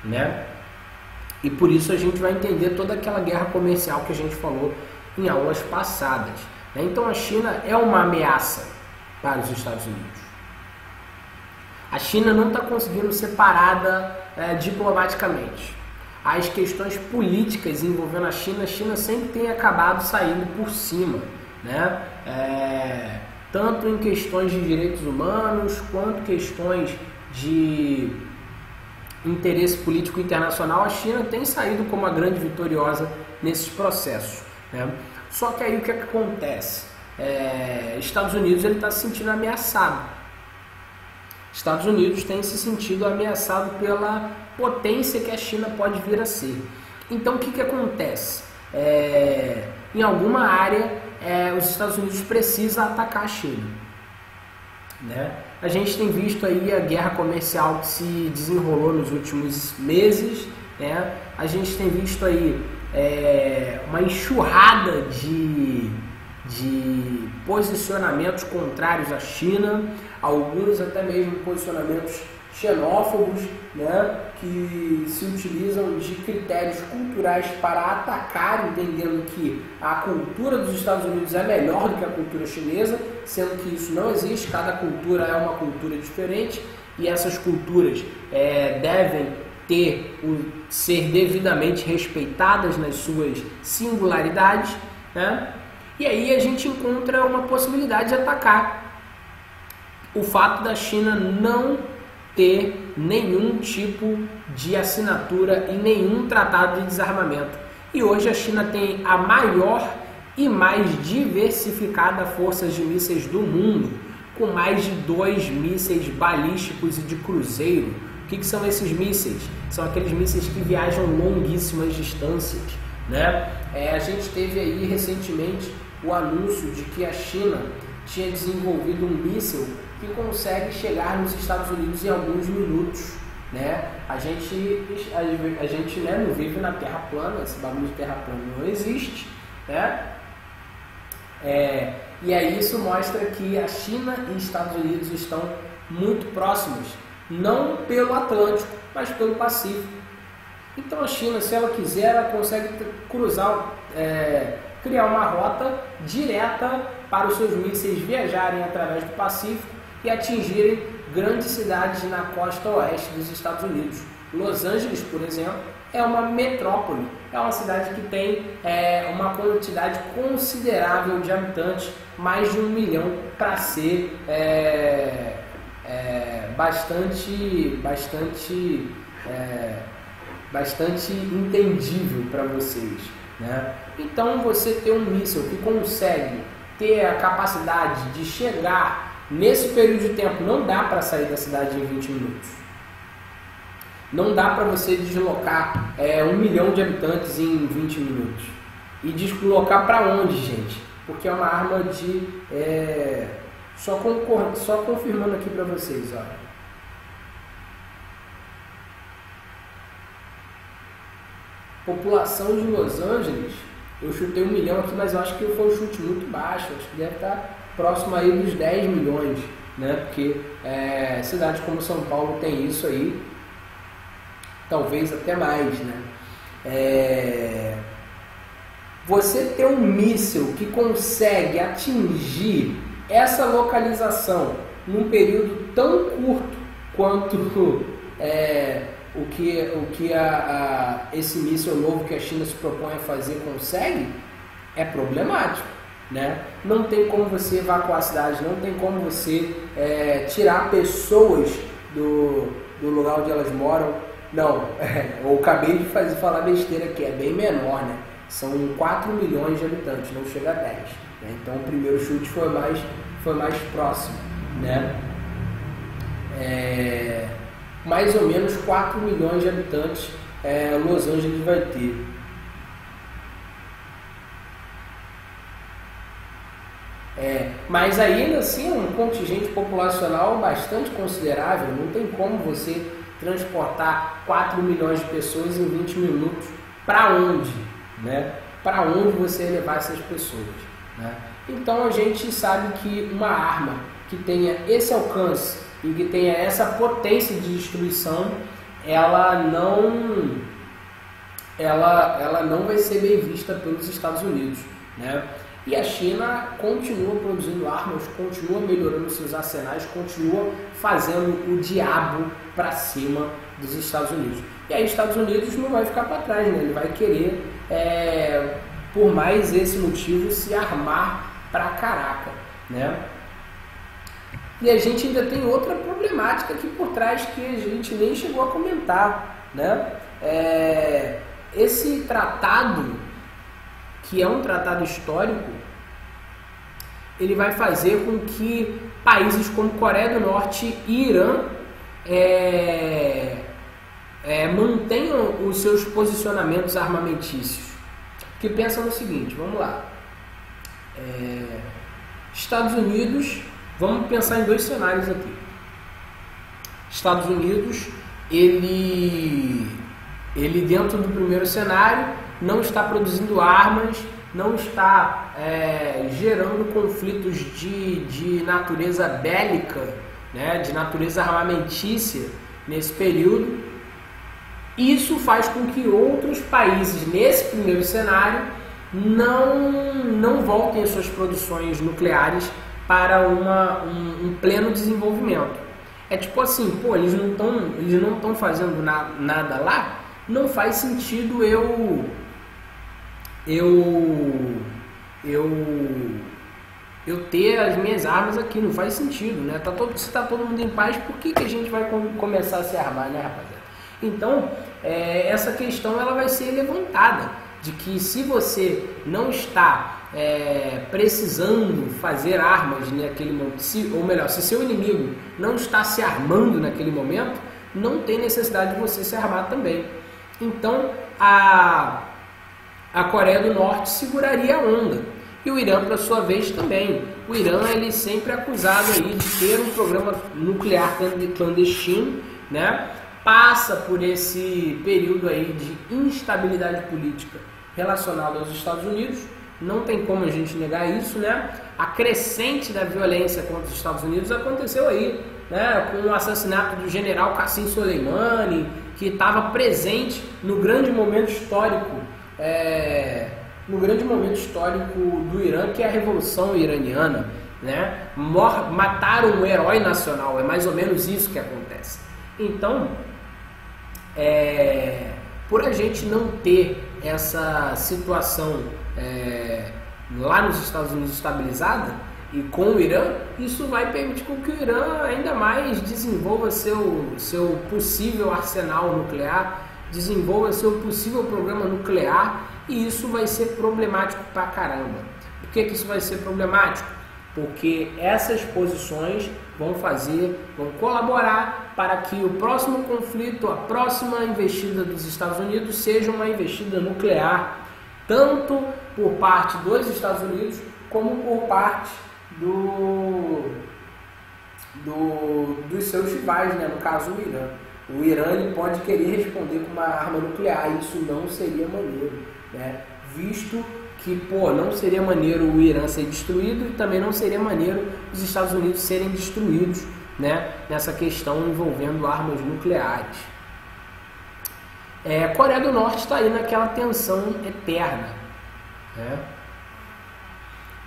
né? E por isso a gente vai entender toda aquela guerra comercial que a gente falou em aulas passadas, né? Então a China é uma ameaça para os Estados Unidos. A China não está conseguindo ser parada diplomaticamente. As questões políticas envolvendo a China sempre tem acabado saindo por cima, né? Tanto em questões de direitos humanos, quanto questões de interesse político internacional, a China tem saído como a grande vitoriosa nesses processos, né? Só que aí o que acontece? Estados Unidos está se sentindo ameaçado. Estados Unidos tem se sentido ameaçado pela potência que a China pode vir a ser. Então o que acontece? Em alguma área, os Estados Unidos precisam atacar a China, né? A gente tem visto aí a guerra comercial que se desenrolou nos últimos meses, né? A gente tem visto aí uma enxurrada de posicionamentos contrários à China, alguns até mesmo posicionamentos xenófobos, né, que se utilizam de critérios culturais para atacar, entendendo que a cultura dos Estados Unidos é melhor do que a cultura chinesa, sendo que isso não existe, cada cultura é uma cultura diferente e essas culturas devem ser devidamente respeitadas nas suas singularidades, né? E aí a gente encontra uma possibilidade de atacar o fato da China não ter nenhum tipo de assinatura e nenhum tratado de desarmamento. E hoje a China tem a maior e mais diversificada força de mísseis do mundo, com mais de 2 mísseis balísticos e de cruzeiro. O que são esses mísseis? São aqueles mísseis que viajam longuíssimas distâncias, né? A gente teve aí recentemente o anúncio de que a China tinha desenvolvido um míssil que consegue chegar nos Estados Unidos em alguns minutos, né? A gente não vive na Terra plana, esse bagulho de Terra plana não existe, né? E aí isso mostra que a China e os Estados Unidos estão muito próximos, não pelo Atlântico, mas pelo Pacífico. Então a China, se ela quiser, ela consegue criar uma rota direta para os seus mísseis viajarem através do Pacífico e atingirem grandes cidades na costa oeste dos Estados Unidos. Los Angeles, por exemplo, é uma metrópole, é uma cidade que tem uma quantidade considerável de habitantes, mais de 1 milhão, para ser bastante entendível para vocês, né? Então você ter um míssil que consegue ter a capacidade de chegar nesse período de tempo, não dá para sair da cidade em 20 minutos. Não dá para você deslocar 1 milhão de habitantes em 20 minutos. E deslocar para onde, gente? Porque é uma arma de... Só confirmando aqui para vocês, ó. População de Los Angeles, eu chutei 1 milhão aqui, mas eu acho que foi um chute muito baixo. Acho que deve estar próximo aí dos 10 milhões, né? Porque cidades como São Paulo tem isso aí, talvez até mais, né? Você ter um míssil que consegue atingir essa localização num período tão curto quanto o que esse míssil novo que a China se propõe a fazer consegue, é problemático, né? Não tem como você evacuar a cidade, não tem como você tirar pessoas do lugar onde elas moram. Não, eu acabei de falar besteira aqui, é bem menor, né? São 4 milhões de habitantes, não chega a 10. Né? Então o primeiro chute foi mais próximo, né? Mais ou menos 4 milhões de habitantes Los Angeles vai ter. Mas ainda assim é um contingente populacional bastante considerável. Não tem como você transportar 4 milhões de pessoas em 20 minutos. Para onde? Né? Para onde você levar essas pessoas? Né? Então a gente sabe que uma arma que tenha esse alcance e que tenha essa potência de destruição, ela não vai ser bem vista pelos Estados Unidos, né? E a China continua produzindo armas, continua melhorando seus arsenais, continua fazendo o diabo para cima dos Estados Unidos. E aí os Estados Unidos não vai ficar para trás, né? Ele vai querer, por mais esse motivo, se armar pra caraca, né? E a gente ainda tem outra problemática aqui por trás que a gente nem chegou a comentar, né? Esse tratado, que é um tratado histórico, ele vai fazer com que países como Coreia do Norte e Irã mantenham os seus posicionamentos armamentícios. Que pensa no seguinte, vamos lá. Estados Unidos, vamos pensar em 2 cenários aqui. Estados Unidos, ele dentro do primeiro cenário não está produzindo armas, não está gerando conflitos de natureza bélica, né, de natureza armamentícia nesse período. Isso faz com que outros países nesse primeiro cenário não voltem as suas produções nucleares para um pleno desenvolvimento. É tipo assim, pô, eles não estão fazendo nada lá, não faz sentido eu ter as minhas armas aqui, não faz sentido, né? Se está todo mundo em paz, por que a gente vai começar a se armar, né, rapaziada? Então, essa questão ela vai ser levantada, de que se você não está precisando fazer armas naquele momento, se seu inimigo não está se armando naquele momento, não tem necessidade de você se armar também. Então, a Coreia do Norte seguraria a onda. E o Irã, por sua vez, também. O Irã, ele sempre é acusado aí de ter um programa nuclear clandestino, né? Passa por esse período aí de instabilidade política relacionada aos Estados Unidos. Não tem como a gente negar isso, né? A crescente da violência contra os Estados Unidos aconteceu aí, né? Com o assassinato do general Qasem Soleimani, que estava presente no grande momento histórico do Irã, que é a Revolução Iraniana, né? Mataram um herói nacional, é mais ou menos isso que acontece. Então, por a gente não ter essa situação lá nos Estados Unidos estabilizada e com o Irã, isso vai permitir que o Irã ainda mais desenvolva seu possível arsenal nuclear, desenvolva seu possível programa nuclear, e isso vai ser problemático pra caramba. Por que isso vai ser problemático? porque essas posições vão colaborar para que o próximo conflito, a próxima investida dos Estados Unidos seja uma investida nuclear, tanto por parte dos Estados Unidos como por parte dos seus rivais, né? No caso o Irã. O Irã ele pode querer responder com uma arma nuclear, e isso não seria maneiro, né? Visto que, não seria maneiro o Irã ser destruído e também não seria maneiro os Estados Unidos serem destruídos, né? Nessa questão envolvendo armas nucleares. A Coreia do Norte está aí naquela tensão eterna, né?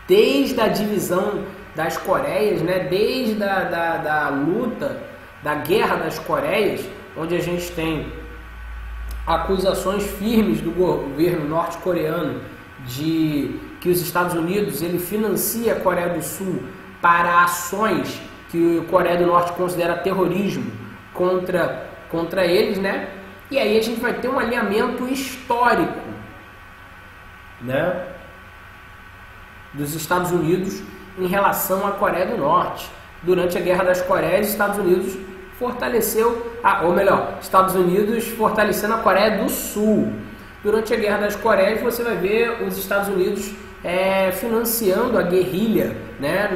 Desde a divisão das Coreias, né? Desde da luta, da Guerra das Coreias, onde a gente tem acusações firmes do governo norte-coreano de que os Estados Unidos ele financia a Coreia do Sul para ações que a Coreia do Norte considera terrorismo contra eles, né? E aí a gente vai ter um alinhamento histórico, né, dos Estados Unidos em relação à Coreia do Norte. Durante a Guerra das Coreias, os Estados Unidos Estados Unidos fortalecendo a Coreia do Sul. Durante a Guerra das Coreias, você vai ver os Estados Unidos financiando a guerrilha, né,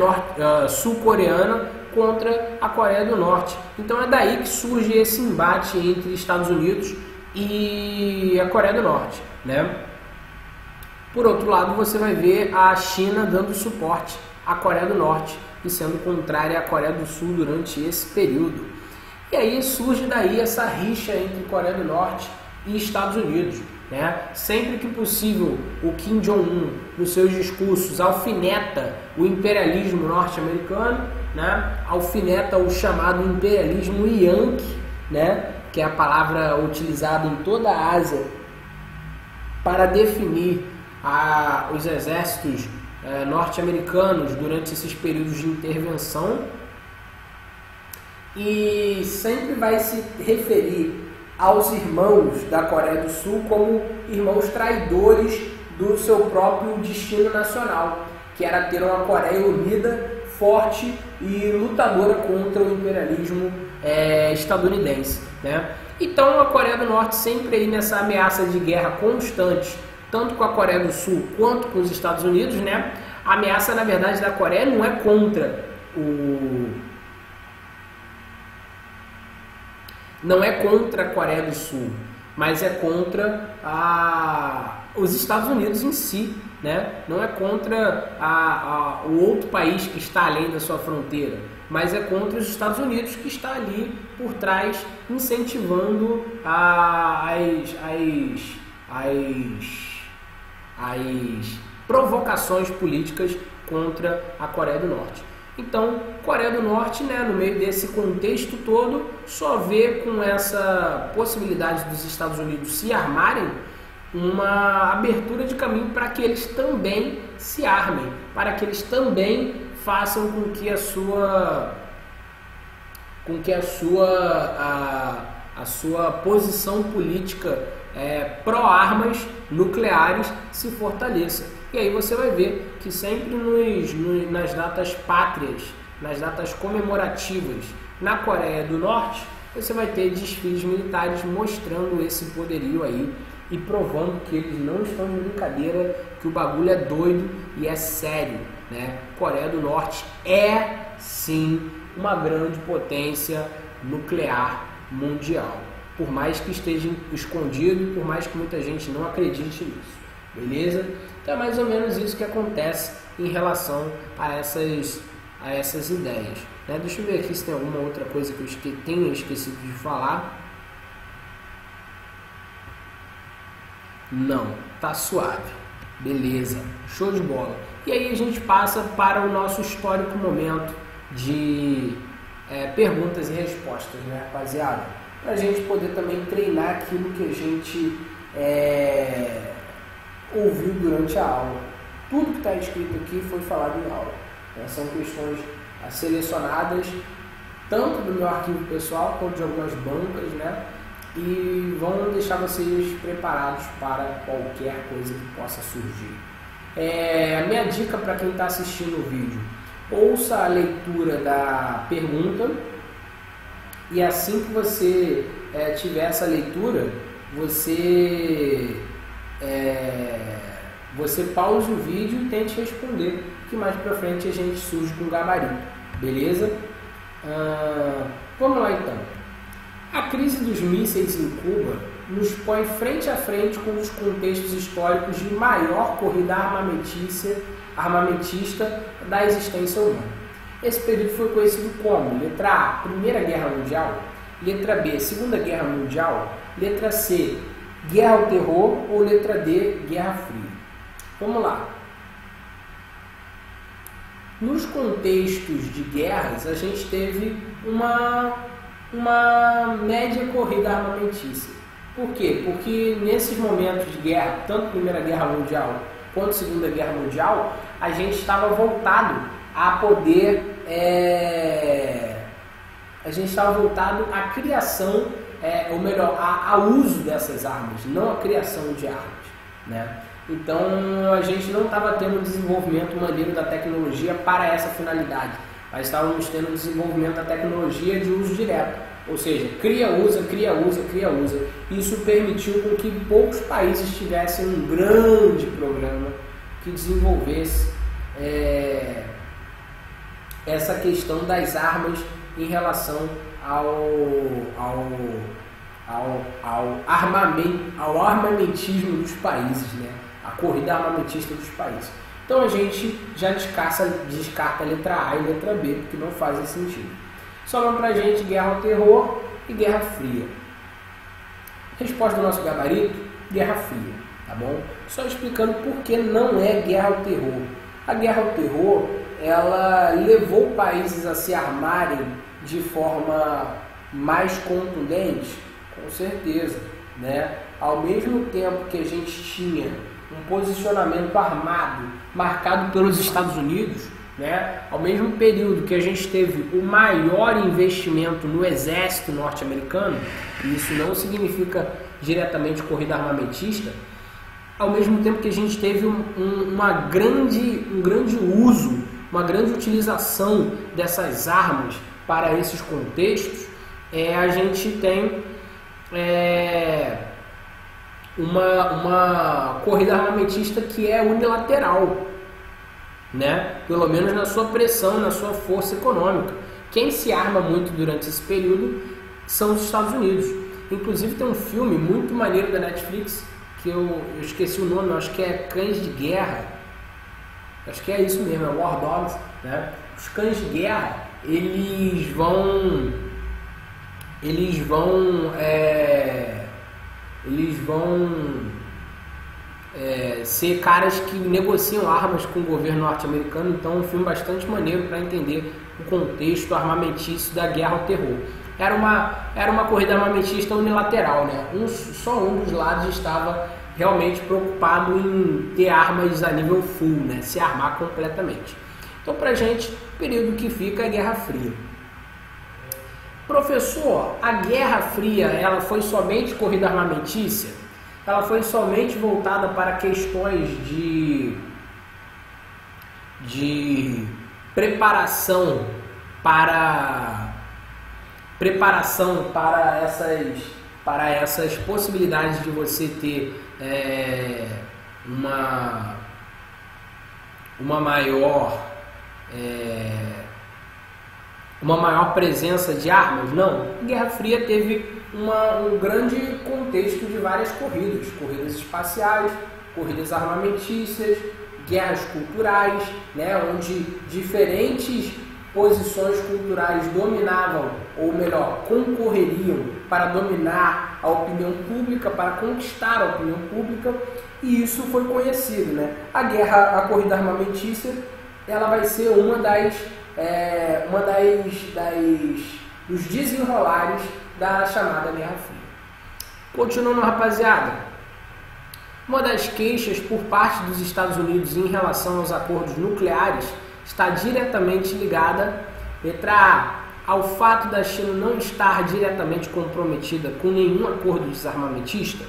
sul-coreana contra a Coreia do Norte. Então é daí que surge esse embate entre Estados Unidos e a Coreia do Norte, né? Por outro lado, você vai ver a China dando suporte à Coreia do Norte e sendo contrária à Coreia do Sul durante esse período. E aí surge daí essa rixa entre Coreia do Norte e Estados Unidos, né? Sempre que possível, o Kim Jong-un, nos seus discursos, alfineta o imperialismo norte-americano, né? Alfineta o chamado imperialismo Yankee, né? Que é a palavra utilizada em toda a Ásia para definir os exércitos norte-americanos durante esses períodos de intervenção, e sempre vai se referir aos irmãos da Coreia do Sul como irmãos traidores do seu próprio destino nacional, que era ter uma Coreia unida, forte e lutadora contra o imperialismo estadunidense, né? Então a Coreia do Norte sempre aí nessa ameaça de guerra constante, tanto com a Coreia do Sul quanto com os Estados Unidos, né? A ameaça, na verdade, da Coreia não é contra a Coreia do Sul, mas é contra os Estados Unidos em si, né? Não é contra o outro país que está além da sua fronteira, mas é contra os Estados Unidos que está ali por trás, incentivando as provocações políticas contra a Coreia do Norte. Então, Coreia do Norte, né, no meio desse contexto todo, só vê com essa possibilidade dos Estados Unidos se armarem uma abertura de caminho para que eles também se armem, para que eles também façam com que a sua posição política pró-armas nucleares se fortaleça. E aí você vai ver que sempre nas datas pátrias, nas datas comemorativas na Coreia do Norte, você vai ter desfiles militares mostrando esse poderio aí e provando que eles não estão de brincadeira, que o bagulho é doido e é sério, né? Coreia do Norte é, sim, uma grande potência nuclear mundial, por mais que esteja escondido, por mais que muita gente não acredite nisso, beleza? Então é mais ou menos isso que acontece em relação a essas ideias, né? Deixa eu ver aqui se tem alguma outra coisa que eu tenha esquecido de falar. Não, tá suave, beleza, show de bola. E aí a gente passa para o nosso histórico momento de perguntas e respostas, né, rapaziada? Para a gente poder também treinar aquilo que a gente ouviu durante a aula. Tudo que está escrito aqui foi falado em aula, né? São questões selecionadas tanto do meu arquivo pessoal quanto de algumas bancas, né? E vão deixar vocês preparados para qualquer coisa que possa surgir. A minha dica para quem está assistindo o vídeo: ouça a leitura da pergunta e assim que você tiver essa leitura, você pause o vídeo e tente responder, que mais pra frente a gente surge com o gabarito, beleza? Vamos lá então. A crise dos mísseis em Cuba nos põe frente a frente com os contextos históricos de maior corrida armamentista da existência humana. Esse período foi conhecido como letra A, Primeira Guerra Mundial, letra B, Segunda Guerra Mundial, letra C, Guerra ao Terror ou letra D, Guerra Fria. Vamos lá. Nos contextos de guerras, a gente teve uma média corrida armamentícia. Por quê? Porque nesses momentos de guerra, tanto Primeira Guerra Mundial quanto Segunda Guerra Mundial, a gente estava voltado a poder... a gente estava voltado à criação, ou melhor, ao uso dessas armas, não à criação de armas, né? Então a gente não estava tendo um desenvolvimento maneiro da tecnologia para essa finalidade, mas estávamos tendo um desenvolvimento da tecnologia de uso direto, ou seja, cria, usa. Isso permitiu com que poucos países tivessem um grande programa que desenvolvesse essa questão das armas em relação ao armamentismo dos países, né? A corrida armamentista dos países. Então a gente já descarta a letra A e a letra B, porque não fazem sentido. Sobram pra gente Guerra ao Terror e Guerra Fria. Resposta do nosso gabarito, Guerra Fria, tá bom? Só explicando por que não é Guerra ao Terror. A Guerra ao Terror, ela levou países a se armarem de forma mais contundente, com certeza, né? Ao mesmo tempo que a gente tinha um posicionamento armado marcado pelos Estados Unidos, né? Ao mesmo período que a gente teve o maior investimento no exército norte-americano, e isso não significa diretamente corrida armamentista, ao mesmo tempo que a gente teve um grande uso, uma grande utilização dessas armas para esses contextos, a gente tem uma corrida armamentista que é unilateral, né? Pelo menos na sua pressão, na sua força econômica. Quem se arma muito durante esse período são os Estados Unidos. Inclusive tem um filme muito maneiro da Netflix, que eu esqueci o nome, acho que é Cães de Guerra. Acho que é isso mesmo, é War Dogs, né? Os cães de guerra, eles vão ser caras que negociam armas com o governo norte-americano. Então é um filme bastante maneiro para entender o contexto armamentício da Guerra ao Terror. Era uma corrida armamentista unilateral, né? Só um dos lados estava realmente preocupado em ter armas a nível full, né? Se armar completamente. Então pra gente, o período que fica é a Guerra Fria. Professor, a Guerra Fria, ela foi somente corrida armamentícia? Ela foi somente voltada para questões de preparação para essas possibilidades de você ter uma maior presença de armas? Não. A Guerra Fria teve um grande contexto de várias corridas espaciais, corridas armamentícias, guerras culturais, né, onde diferentes posições culturais dominavam, ou melhor, concorreriam para dominar a opinião pública, para conquistar a opinião pública, e isso foi conhecido, né? A corrida armamentícia, ela vai ser dos desenrolares da chamada Guerra Fria. Continuando, rapaziada, uma das queixas por parte dos Estados Unidos em relação aos acordos nucleares está diretamente ligada, letra A, ao fato da China não estar diretamente comprometida com nenhum acordo desarmamentista.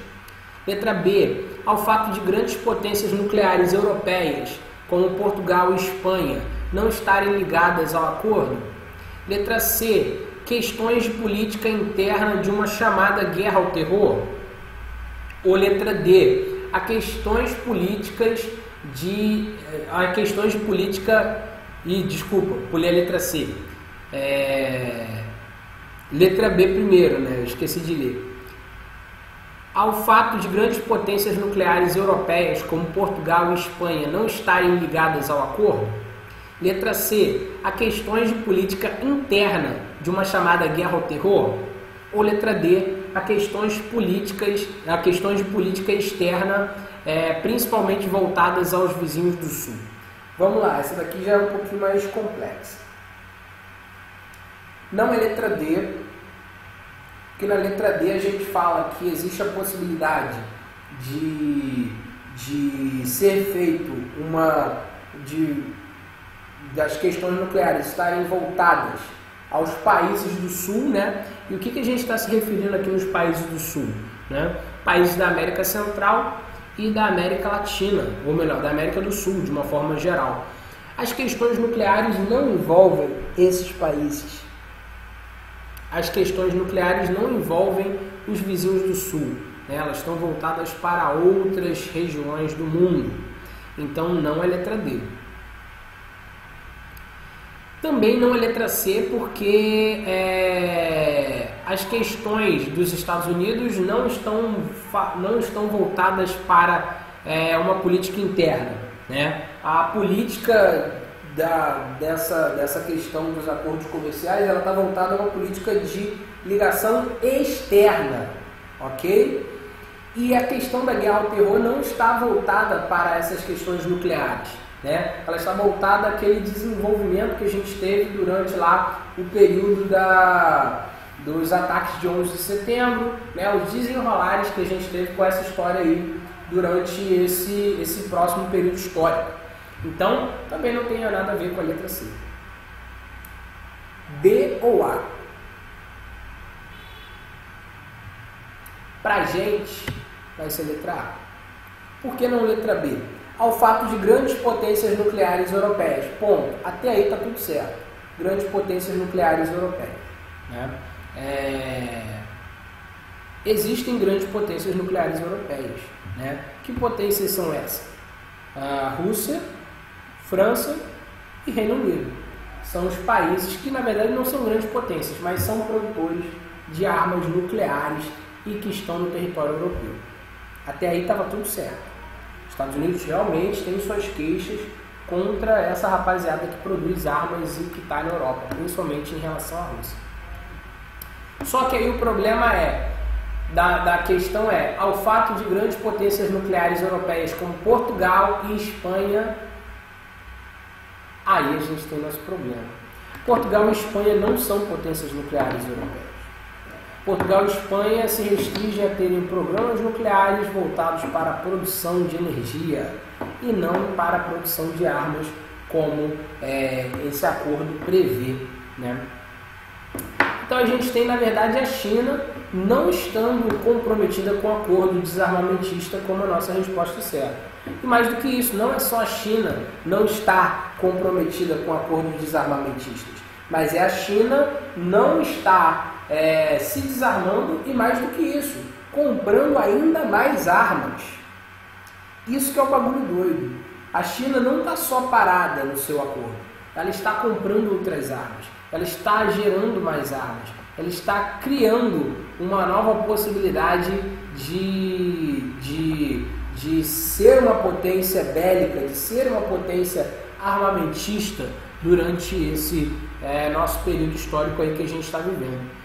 Letra B, ao fato de grandes potências nucleares europeias, como Portugal e Espanha, não estarem ligadas ao acordo? Letra C. Questões de política interna de uma chamada guerra ao terror? Ou letra D. A questões políticas pulei a letra C. Letra B primeiro, né? Eu esqueci de ler. Ao fato de grandes potências nucleares europeias, como Portugal e Espanha, não estarem ligadas ao acordo? Letra C. A questões de política interna de uma chamada guerra ao terror? Ou letra D. A questões de política externa, principalmente voltadas aos vizinhos do Sul? Vamos lá, essa daqui já é um pouquinho mais complexa. Não é letra D, porque na letra D a gente fala que existe a possibilidade de ser feito das questões nucleares estarem voltadas aos países do Sul, né? E o que a gente está se referindo aqui nos países do Sul, né? Países da América Central e da América Latina, ou melhor, da América do Sul, de uma forma geral. As questões nucleares não envolvem esses países. As questões nucleares não envolvem os vizinhos do Sul, né? Elas estão voltadas para outras regiões do mundo. Então não é letra D. Também não é letra C, porque as questões dos Estados Unidos não estão voltadas para uma política interna, né? A política dessa questão dos acordos comerciais, ela está voltada a uma política de ligação externa, ok? E a questão da guerra ao terror não está voltada para essas questões nucleares, né? Ela está voltada àquele desenvolvimento que a gente teve durante lá o período dos ataques de 11 de setembro, né? Os desenrolares que a gente teve com essa história aí durante esse próximo período histórico. Então, também não tem nada a ver com a letra C. D ou A? Pra gente, vai ser letra A. Por que não letra B? Ao fato de grandes potências nucleares europeias. Ponto. Até aí está tudo certo. Grandes potências nucleares europeias, né? Existem grandes potências nucleares europeias, né? Que potências são essas? A Rússia, França e Reino Unido. São os países que, na verdade, não são grandes potências, mas são produtores de armas nucleares e que estão no território europeu. Até aí estava tudo certo. Os Estados Unidos realmente tem suas queixas contra essa rapaziada que produz armas e que está na Europa, principalmente em relação à Rússia. Só que aí o problema da questão ao fato de grandes potências nucleares europeias como Portugal e Espanha, aí a gente tem nosso problema. Portugal e Espanha não são potências nucleares europeias. Portugal e Espanha se restringem a terem programas nucleares voltados para a produção de energia e não para a produção de armas, como esse acordo prevê, né? Então a gente tem, na verdade, a China não estando comprometida com o acordo desarmamentista como a nossa resposta certa. E mais do que isso, não é só a China não estar comprometida com acordos desarmamentistas, mas é a China não estar se desarmando e, mais do que isso, comprando ainda mais armas. Isso que é o bagulho doido. A China não está só parada no seu acordo, ela está comprando outras armas, ela está gerando mais armas, ela está criando uma nova possibilidade de ser uma potência bélica, de ser uma potência armamentista durante esse nosso período histórico aí que a gente está vivendo.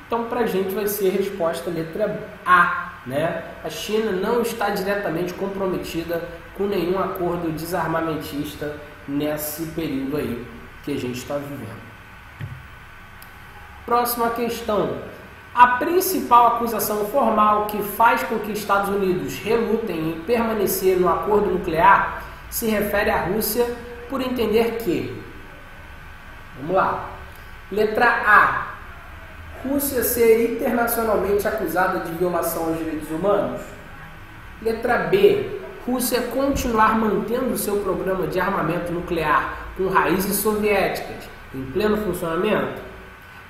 Então, para a gente vai ser a resposta letra A, né? A China não está diretamente comprometida com nenhum acordo desarmamentista nesse período aí que a gente está vivendo. Próxima questão. A principal acusação formal que faz com que Estados Unidos relutem em permanecer no acordo nuclear se refere à Rússia por entender que... Vamos lá. Letra A. Rússia ser internacionalmente acusada de violação aos direitos humanos. Letra B. Rússia continuar mantendo seu programa de armamento nuclear com raízes soviéticas em pleno funcionamento?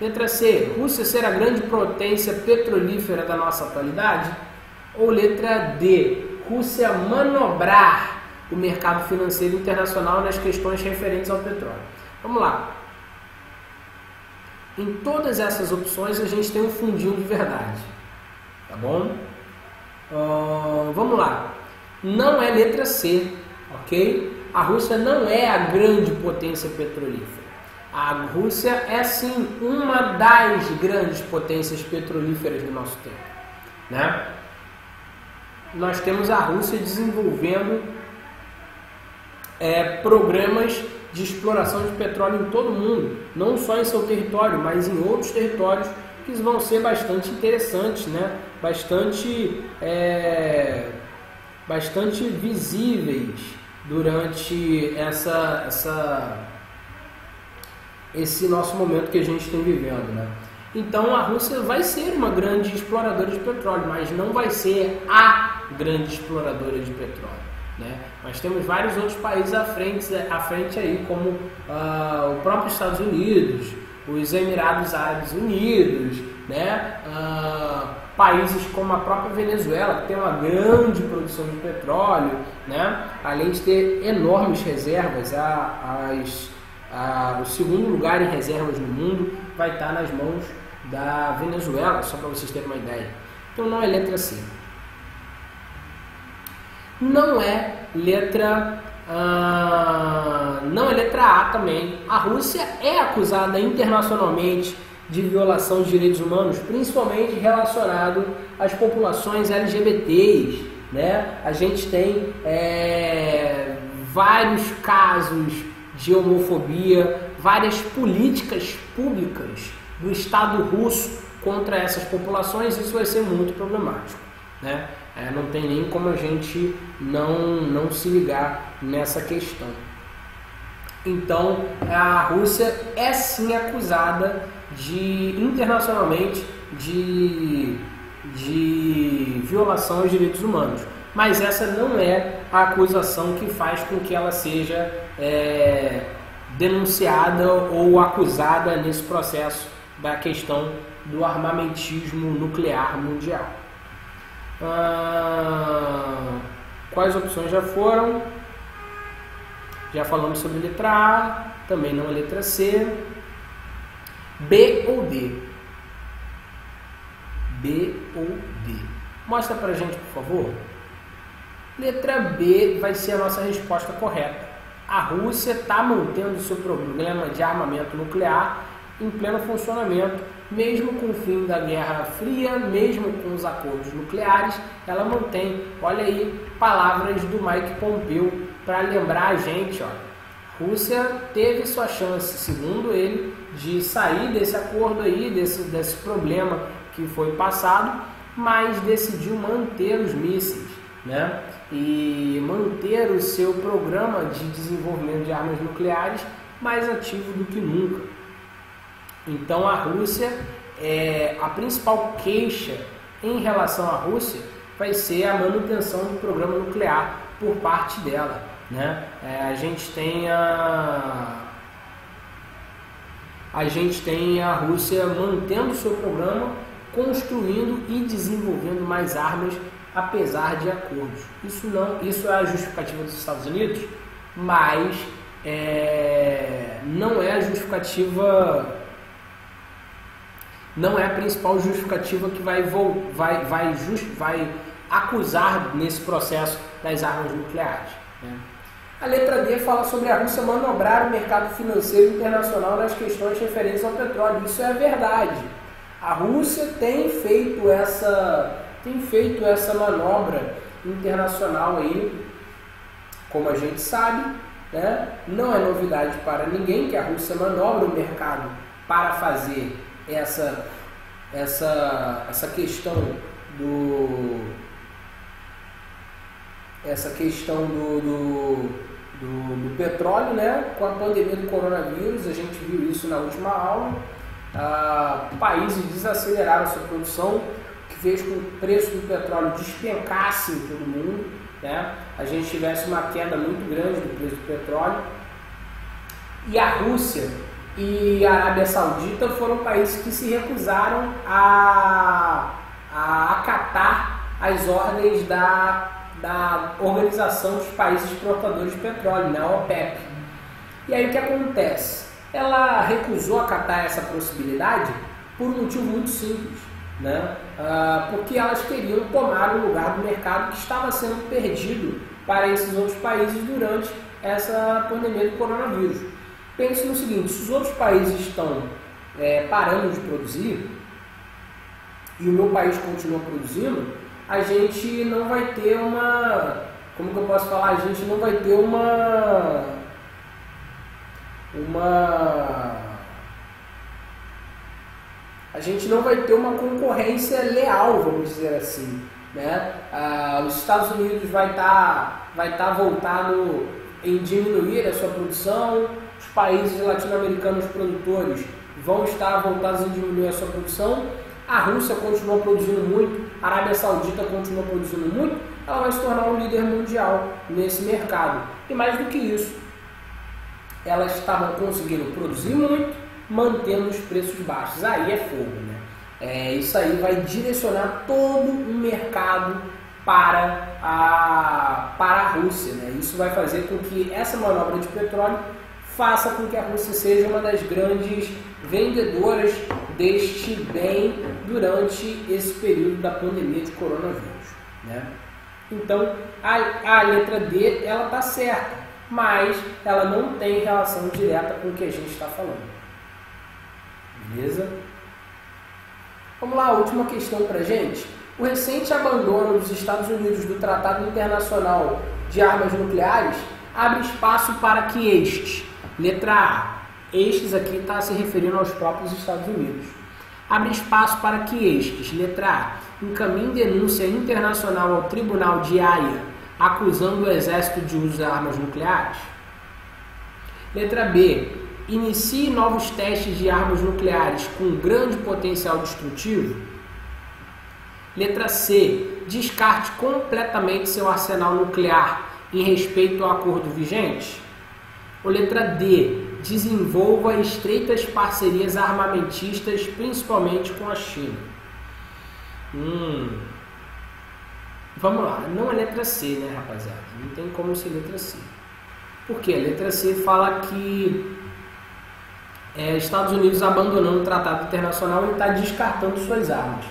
Letra C, Rússia ser a grande potência petrolífera da nossa atualidade? Ou letra D, Rússia manobrar o mercado financeiro internacional nas questões referentes ao petróleo? Vamos lá. Em todas essas opções a gente tem um fundinho de verdade, tá bom? Vamos lá. Não é letra C, ok? A Rússia não é a grande potência petrolífera. A Rússia é sim uma das grandes potências petrolíferas do nosso tempo, né? Nós temos a Rússia desenvolvendo programas de exploração de petróleo em todo o mundo, não só em seu território, mas em outros territórios que vão ser bastante interessantes, né? Bastante visíveis durante esse nosso momento que a gente tem vivendo, né? Então a Rússia vai ser uma grande exploradora de petróleo, mas não vai ser a grande exploradora de petróleo, né? Nós temos vários outros países à frente aí, como o próprio Estados Unidos, os Emirados Árabes Unidos, né? Países como a própria Venezuela, que tem uma grande produção de petróleo, né? Além de ter enormes reservas, o segundo lugar em reservas no mundo vai estar nas mãos da Venezuela, só para vocês terem uma ideia. Então não é letra C. Não é letra A também. A Rússia é acusada internacionalmente de violação de direitos humanos, principalmente relacionado às populações LGBTs, né? A gente tem vários casos de homofobia, várias políticas públicas do Estado russo contra essas populações. Isso vai ser muito problemático, né? Não tem nem como a gente não se ligar nessa questão. Então, a Rússia é sim acusada internacionalmente de violação aos direitos humanos. Mas essa não é a acusação que faz com que ela seja denunciada ou acusada nesse processo da questão do armamentismo nuclear mundial. Quais opções já foram? Já falamos sobre letra A, também não é letra C. B ou D? B ou D? Mostra pra gente, por favor. Letra B vai ser a nossa resposta correta. A Rússia está mantendo seu programa de armamento nuclear em pleno funcionamento, mesmo com o fim da Guerra Fria, mesmo com os acordos nucleares, ela mantém. Olha aí, palavras do Mike Pompeo para lembrar a gente, ó, Rússia teve sua chance, segundo ele, de sair desse acordo aí, desse problema que foi passado, mas decidiu manter os mísseis, né? E manter o seu programa de desenvolvimento de armas nucleares mais ativo do que nunca. Então a Rússia, a principal queixa em relação à Rússia vai ser a manutenção do programa nuclear por parte dela, né? A gente tem a Rússia mantendo o seu programa, construindo e desenvolvendo mais armas, apesar de acordos. Isso é a justificativa dos Estados Unidos, mas não é a justificativa, não é a principal justificativa que vai acusar nesse processo das armas nucleares, né? A letra D fala sobre a Rússia manobrar o mercado financeiro internacional nas questões referentes ao petróleo. Isso é verdade. A Rússia tem feito essa manobra internacional aí, como a gente sabe, né? Não é novidade para ninguém que a Rússia manobra o mercado para fazer essa questão do petróleo, né? Com a pandemia do coronavírus, a gente viu isso na última aula. Países desaceleraram sua produção, que fez com que o preço do petróleo despencasse em todo mundo, né? A gente tivesse uma queda muito grande do preço do petróleo. E a Rússia e a Arábia Saudita foram países que se recusaram a acatar as ordens da Organização dos Países Exportadores de Petróleo, né, a OPEP. E aí o que acontece? Ela recusou acatar essa possibilidade por um motivo muito simples, né? Porque elas queriam tomar o lugar do mercado que estava sendo perdido para esses outros países durante essa pandemia do coronavírus. Pense no seguinte: se os outros países estão parando de produzir e o meu país continua produzindo, a gente não vai ter uma... Como que eu posso falar? A gente não vai ter a gente não vai ter uma concorrência leal, vamos dizer assim, né? Os Estados Unidos vai estar voltado em diminuir a sua produção, os países latino-americanos produtores vão estar voltados em diminuir a sua produção, a Rússia continua produzindo muito, a Arábia Saudita continua produzindo muito, ela vai se tornar um líder mundial nesse mercado. E mais do que isso, elas estavam conseguindo produzir muito, mantendo os preços baixos. Aí é fogo, né? Isso aí vai direcionar todo o mercado para a Rússia, né? Isso vai fazer com que essa manobra de petróleo faça com que a Rússia seja uma das grandes vendedoras deste bem durante esse período da pandemia de coronavírus, né? Então, a letra D, ela está certa, mas ela não tem relação direta com o que a gente está falando. Beleza? Vamos lá, a última questão para a gente. O recente abandono dos Estados Unidos do Tratado Internacional de Armas Nucleares abre espaço para que estes, letra A, estes aqui está se referindo aos próprios Estados Unidos, abre espaço para que estes, letra A, encaminhem denúncia internacional ao Tribunal de Haia, acusando o Exército de uso de armas nucleares. Letra B, inicie novos testes de armas nucleares com grande potencial destrutivo. Letra C, descarte completamente seu arsenal nuclear em respeito ao acordo vigente. Ou letra D, desenvolva estreitas parcerias armamentistas, principalmente com a China. Vamos lá, não é letra C, né, rapaziada? Não tem como ser letra C. Por quê? A letra C fala que Estados Unidos abandonando o Tratado Internacional e está descartando suas armas.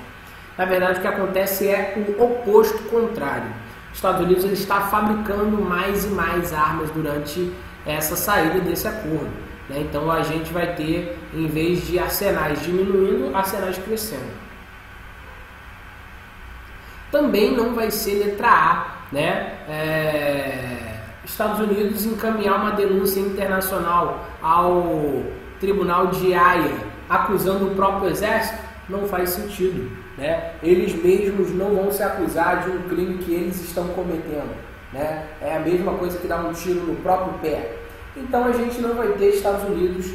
Na verdade, o que acontece é o oposto contrário. Os Estados Unidos ele está fabricando mais e mais armas durante essa saída desse acordo, né? Então a gente vai ter, em vez de arsenais diminuindo, arsenais crescendo. Também não vai ser letra A, né? Estados Unidos encaminhar uma denúncia internacional ao Tribunal de Haia acusando o próprio exército não faz sentido, né? Eles mesmos não vão se acusar de um crime que eles estão cometendo, né? É a mesma coisa que dar um tiro no próprio pé. Então a gente não vai ter Estados Unidos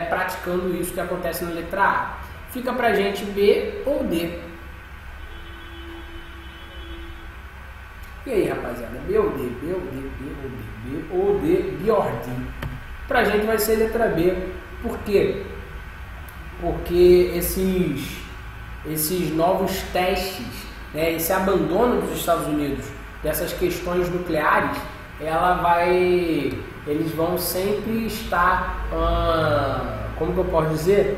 praticando isso que acontece na letra A. Fica pra gente B ou D. E aí, rapaziada? B ou D? B ou D? B ou D? B ou D? B ou D? Pra gente vai ser letra B. Por quê? Porque esses novos testes, né, esse abandono dos Estados Unidos dessas questões nucleares, eles vão sempre estar, como que eu posso dizer?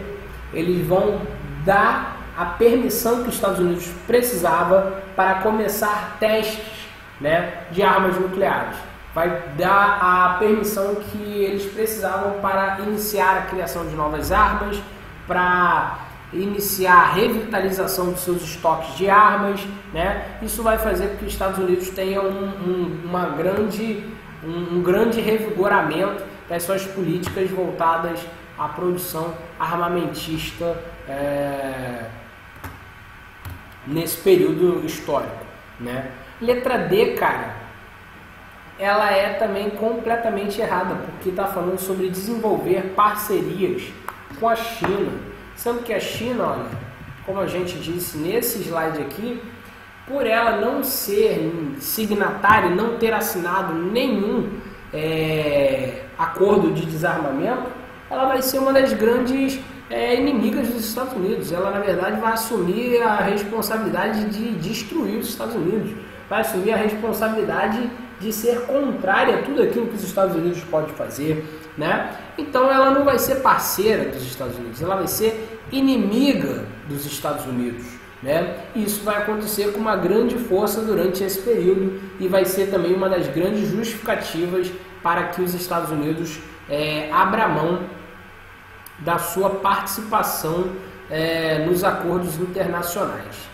Eles vão dar a permissão que os Estados Unidos precisava para começar testes, né, de armas nucleares. Vai dar a permissão que eles precisavam para iniciar a criação de novas armas, para iniciar a revitalização dos seus estoques de armas, né? Isso vai fazer com que os Estados Unidos tenham um grande revigoramento das suas políticas voltadas à produção armamentista nesse período histórico, né? Letra D, cara, ela é também completamente errada, porque está falando sobre desenvolver parcerias com a China, sendo que a China, olha, como a gente disse nesse slide aqui, por ela não ser signatária, não ter assinado nenhum acordo de desarmamento, ela vai ser uma das grandes inimigas dos Estados Unidos. Ela, na verdade, vai assumir a responsabilidade de destruir os Estados Unidos, vai assumir a responsabilidade de ser contrária a tudo aquilo que os Estados Unidos podem fazer, né? Então ela não vai ser parceira dos Estados Unidos, ela vai ser inimiga dos Estados Unidos, né? E isso vai acontecer com uma grande força durante esse período e vai ser também uma das grandes justificativas para que os Estados Unidos abra mão da sua participação nos acordos internacionais.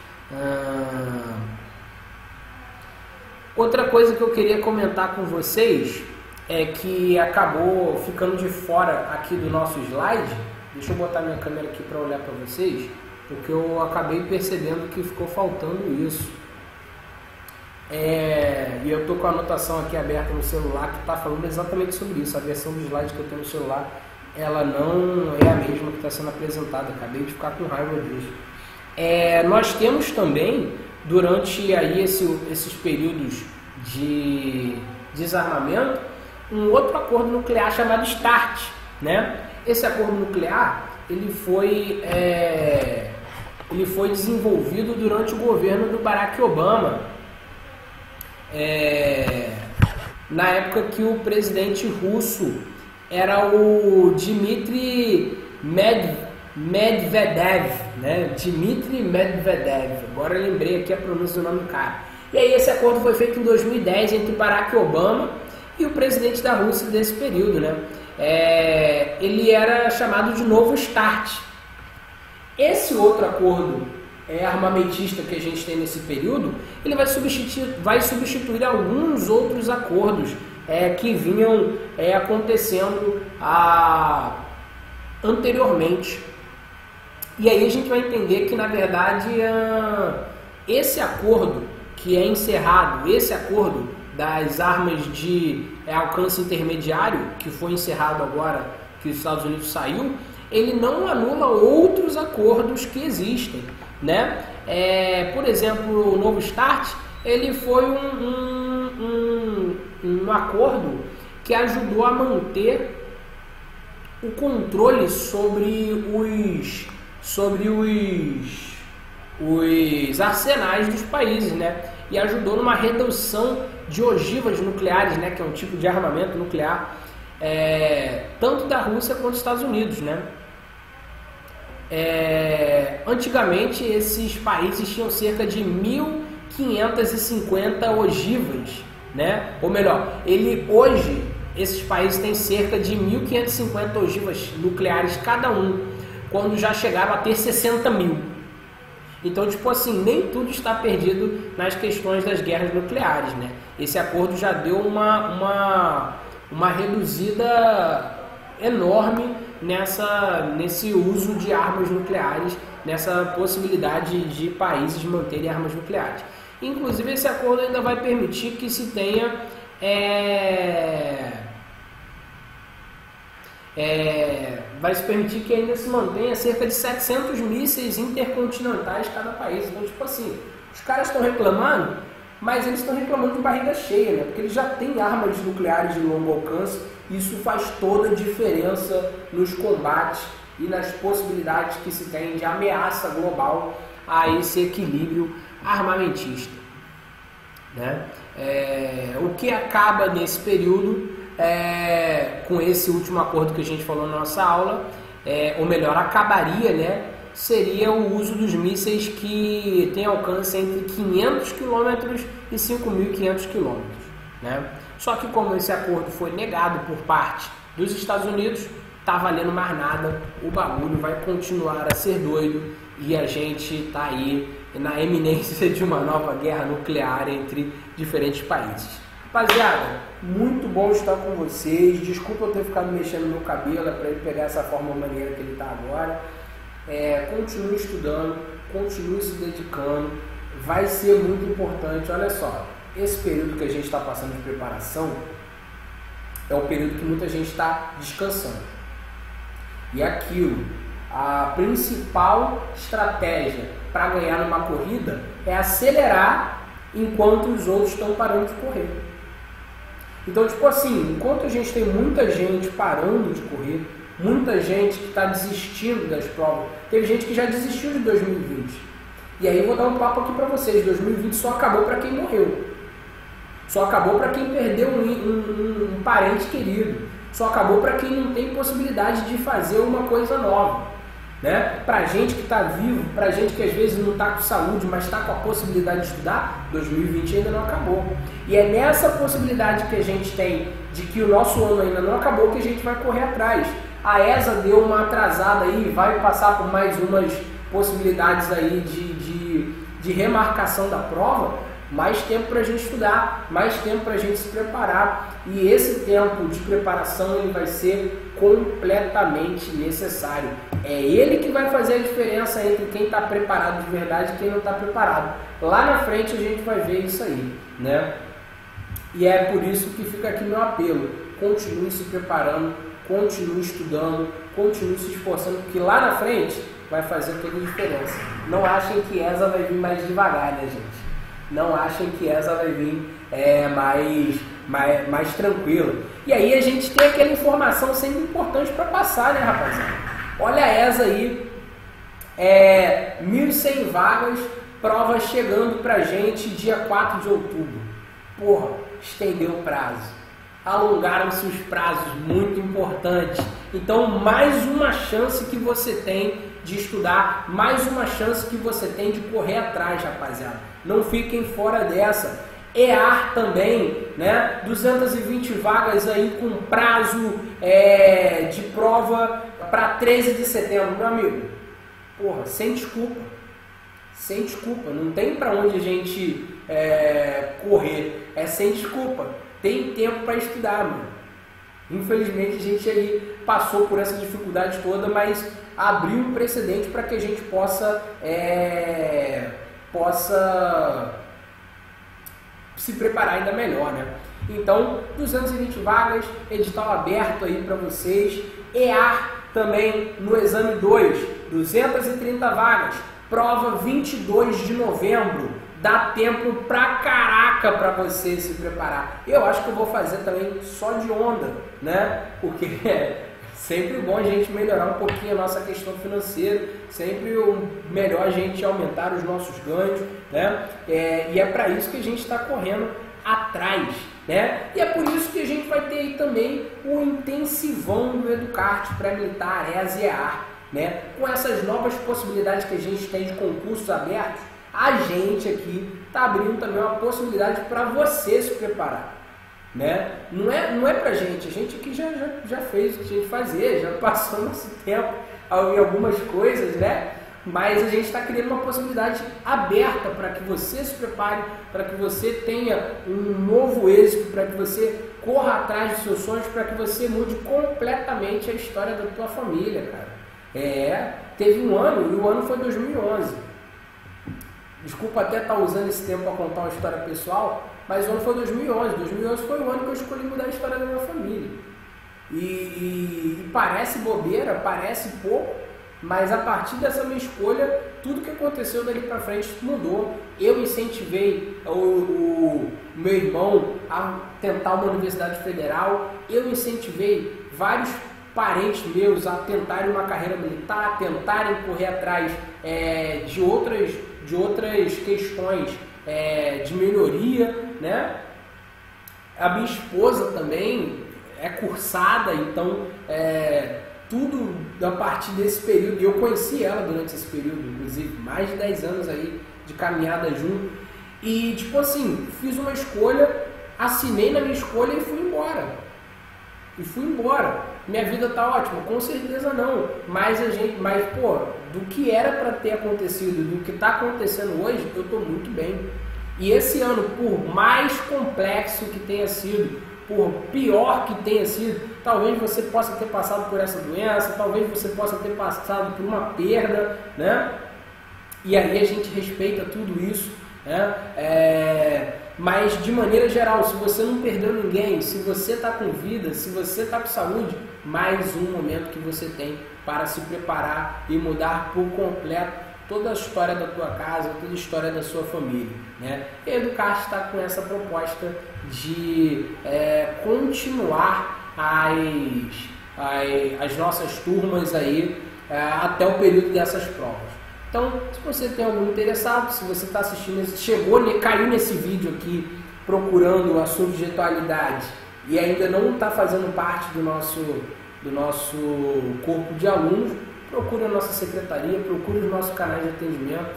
Outra coisa que eu queria comentar com vocês é que acabou ficando de fora aqui do nosso slide. Deixa eu botar minha câmera aqui para olhar para vocês, porque eu acabei percebendo que ficou faltando isso. E eu estou com a anotação aqui aberta no celular que está falando exatamente sobre isso. A versão do slide que eu tenho no celular, ela não é a mesma que está sendo apresentada. Acabei de ficar com raiva disso. Nós temos também, durante aí esses períodos de desarmamento, um outro acordo nuclear chamado START, né? Esse acordo nuclear ele foi desenvolvido durante o governo do Barack Obama, na época que o presidente russo era o Dmitry Medvedev, né? Dmitry Medvedev. Agora eu lembrei aqui a pronúncia do nome do cara. E aí esse acordo foi feito em 2010 entre Barack Obama e o presidente da Rússia desse período, né? Ele era chamado de Novo START. Esse outro acordo armamentista que a gente tem nesse período, ele vai substituir alguns outros acordos que vinham acontecendo anteriormente. E aí a gente vai entender que, na verdade, esse acordo que é encerrado, esse acordo das armas de alcance intermediário, que foi encerrado agora que os Estados Unidos saiu, ele não anula outros acordos que existem, né? Por exemplo, o Novo START, ele foi um acordo que ajudou a manter o controle sobre os arsenais dos países, né? E ajudou numa redução de ogivas nucleares, né? Que é um tipo de armamento nuclear, tanto da Rússia quanto dos Estados Unidos, né? Antigamente esses países tinham cerca de 1.550 ogivas, né? Ou melhor, hoje esses países têm cerca de 1.550 ogivas nucleares cada um, quando já chegaram a ter 60 mil. Então, tipo assim, nem tudo está perdido nas questões das guerras nucleares, né? Esse acordo já deu uma reduzida enorme nesse uso de armas nucleares, nessa possibilidade de países manterem armas nucleares. Inclusive, esse acordo ainda vai permitir que se tenha vai se permitir que ainda se mantenha cerca de 700 mísseis intercontinentais cada país. Então, tipo assim, os caras estão reclamando, mas eles estão reclamando de barriga cheia, né? Porque eles já têm armas nucleares de longo alcance. Isso faz toda a diferença nos combates e nas possibilidades que se tem de ameaça global a esse equilíbrio armamentista, né? O que acaba nesse período, com esse último acordo que a gente falou na nossa aula, ou melhor, acabaria, né? Seria o uso dos mísseis que tem alcance entre 500 km e 5.500 km, né? Só que como esse acordo foi negado por parte dos Estados Unidos, tá valendo mais nada, o bagulho vai continuar a ser doido e a gente tá aí na eminência de uma nova guerra nuclear entre diferentes países. Rapaziada, muito bom estar com vocês. Desculpa eu ter ficado mexendo no meu cabelo, para ele pegar essa forma maneira que ele está agora. Continue estudando, continue se dedicando, vai ser muito importante. Olha só, esse período que a gente está passando de preparação é o período que muita gente está descansando. E aquilo, a principal estratégia para ganhar numa corrida é acelerar enquanto os outros estão parando de correr. Então, tipo assim, enquanto a gente tem muita gente parando de correr, muita gente que está desistindo das provas, teve gente que já desistiu de 2020. E aí eu vou dar um papo aqui para vocês, 2020 só acabou para quem morreu. Só acabou para quem perdeu um parente querido. Só acabou para quem não tem possibilidade de fazer uma coisa nova. Né? Pra gente que está vivo, pra gente que às vezes não está com saúde, mas está com a possibilidade de estudar, 2020 ainda não acabou. E é nessa possibilidade que a gente tem de que o nosso ano ainda não acabou que a gente vai correr atrás. A ESA deu uma atrasada aí, vai passar por mais umas possibilidades aí de remarcação da prova, mais tempo para a gente estudar, mais tempo para a gente se preparar. E esse tempo de preparação ele vai ser completamente necessário. É ele que vai fazer a diferença entre quem está preparado de verdade e quem não está preparado. Lá na frente a gente vai ver isso aí, né? E é por isso que fica aqui meu apelo. Continue se preparando, continue estudando, continue se esforçando, porque lá na frente vai fazer toda a diferença. Não achem que essa vai vir mais devagar, né, gente? Não achem que essa vai vir mais tranquila. E aí a gente tem aquela informação sempre importante para passar, né, rapaziada? Olha a ESA aí, 1.100 vagas, prova chegando pra gente dia 4 de outubro. Porra, estendeu o prazo. Alongaram-se os prazos, muito importante. Então, mais uma chance que você tem de estudar, mais uma chance que você tem de correr atrás, rapaziada. Não fiquem fora dessa. EAR também, né? 220 vagas aí com prazo de prova para 13 de setembro, meu amigo. Porra, sem desculpa. Sem desculpa. Não tem para onde a gente correr. É sem desculpa. Tem tempo para estudar, mano. Infelizmente a gente aí passou por essa dificuldade toda, mas abriu um precedente para que a gente possa se preparar ainda melhor, né? Então, 220 vagas, edital aberto aí para vocês. EAR também no exame 2, 230 vagas, prova 22 de novembro. Dá tempo pra caraca pra você se preparar. Eu acho que eu vou fazer também só de onda, né? Porque é sempre bom a gente melhorar um pouquinho a nossa questão financeira, sempre melhor a gente aumentar os nossos ganhos, né? E é para isso que a gente está correndo atrás, né? E é por isso que a gente vai ter aí também o intensivão do Educarte pré-militar, ESA e EAR, né? Com essas novas possibilidades que a gente tem de concursos abertos, a gente aqui está abrindo também uma possibilidade para você se preparar, né? Não é pra gente, a gente aqui já fez o que tinha de fazer, já passou nosso tempo em algumas coisas, né? Mas a gente está criando uma possibilidade aberta para que você se prepare, para que você tenha um novo êxito, para que você corra atrás dos seus sonhos, para que você mude completamente a história da tua família, cara. Teve um ano, e o ano foi 2011. Desculpa até estar usando esse tempo para contar uma história pessoal, mas o ano foi 2011. 2011 foi o ano que eu escolhi mudar a história da minha família. E parece bobeira, parece pouco, mas a partir dessa minha escolha, tudo que aconteceu dali para frente mudou. Eu incentivei o meu irmão a tentar uma universidade federal, eu incentivei vários parentes meus a tentarem uma carreira militar, a tentarem correr atrás de outras questões de melhoria, né? A minha esposa também é cursada, então tudo a partir desse período, e eu conheci ela durante esse período, inclusive, mais de 10 anos aí de caminhada junto, e tipo assim, fiz uma escolha, assinei na minha escolha e fui embora. Minha vida tá ótima? Com certeza não, mas pô, do que era para ter acontecido, do que está acontecendo hoje, eu tô muito bem. E esse ano, por mais complexo que tenha sido, por pior que tenha sido, talvez você possa ter passado por essa doença, talvez você possa ter passado por uma perda, né? E aí a gente respeita tudo isso, né? Mas de maneira geral, se você não perdeu ninguém, se você está com vida, se você está com saúde, mais um momento que você tem para se preparar e mudar por completo toda a história da tua casa, toda a história da sua família, né? E a Educarte está com essa proposta de continuar as nossas turmas aí até o período dessas provas. Então, se você tem algum interessado, se você está assistindo, caiu nesse vídeo aqui procurando o assunto de atualidade e ainda não está fazendo parte do nosso corpo de alunos, procure a nossa secretaria, procure os nossos canais de atendimento,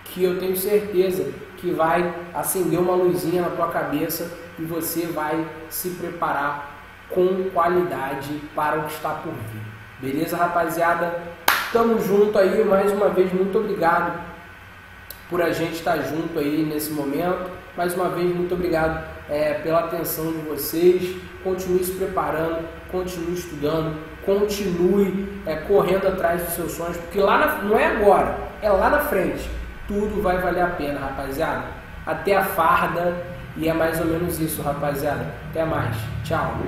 que eu tenho certeza que vai acender uma luzinha na tua cabeça e você vai se preparar com qualidade para o que está por vir. Beleza, rapaziada? Tamo junto aí, mais uma vez, muito obrigado por a gente estar junto aí nesse momento. Mais uma vez, muito obrigado pela atenção de vocês. Continue se preparando, continue estudando, continue correndo atrás dos seus sonhos, porque não é agora, é lá na frente. Tudo vai valer a pena, rapaziada. Até a farda, e é mais ou menos isso, rapaziada. Até mais. Tchau.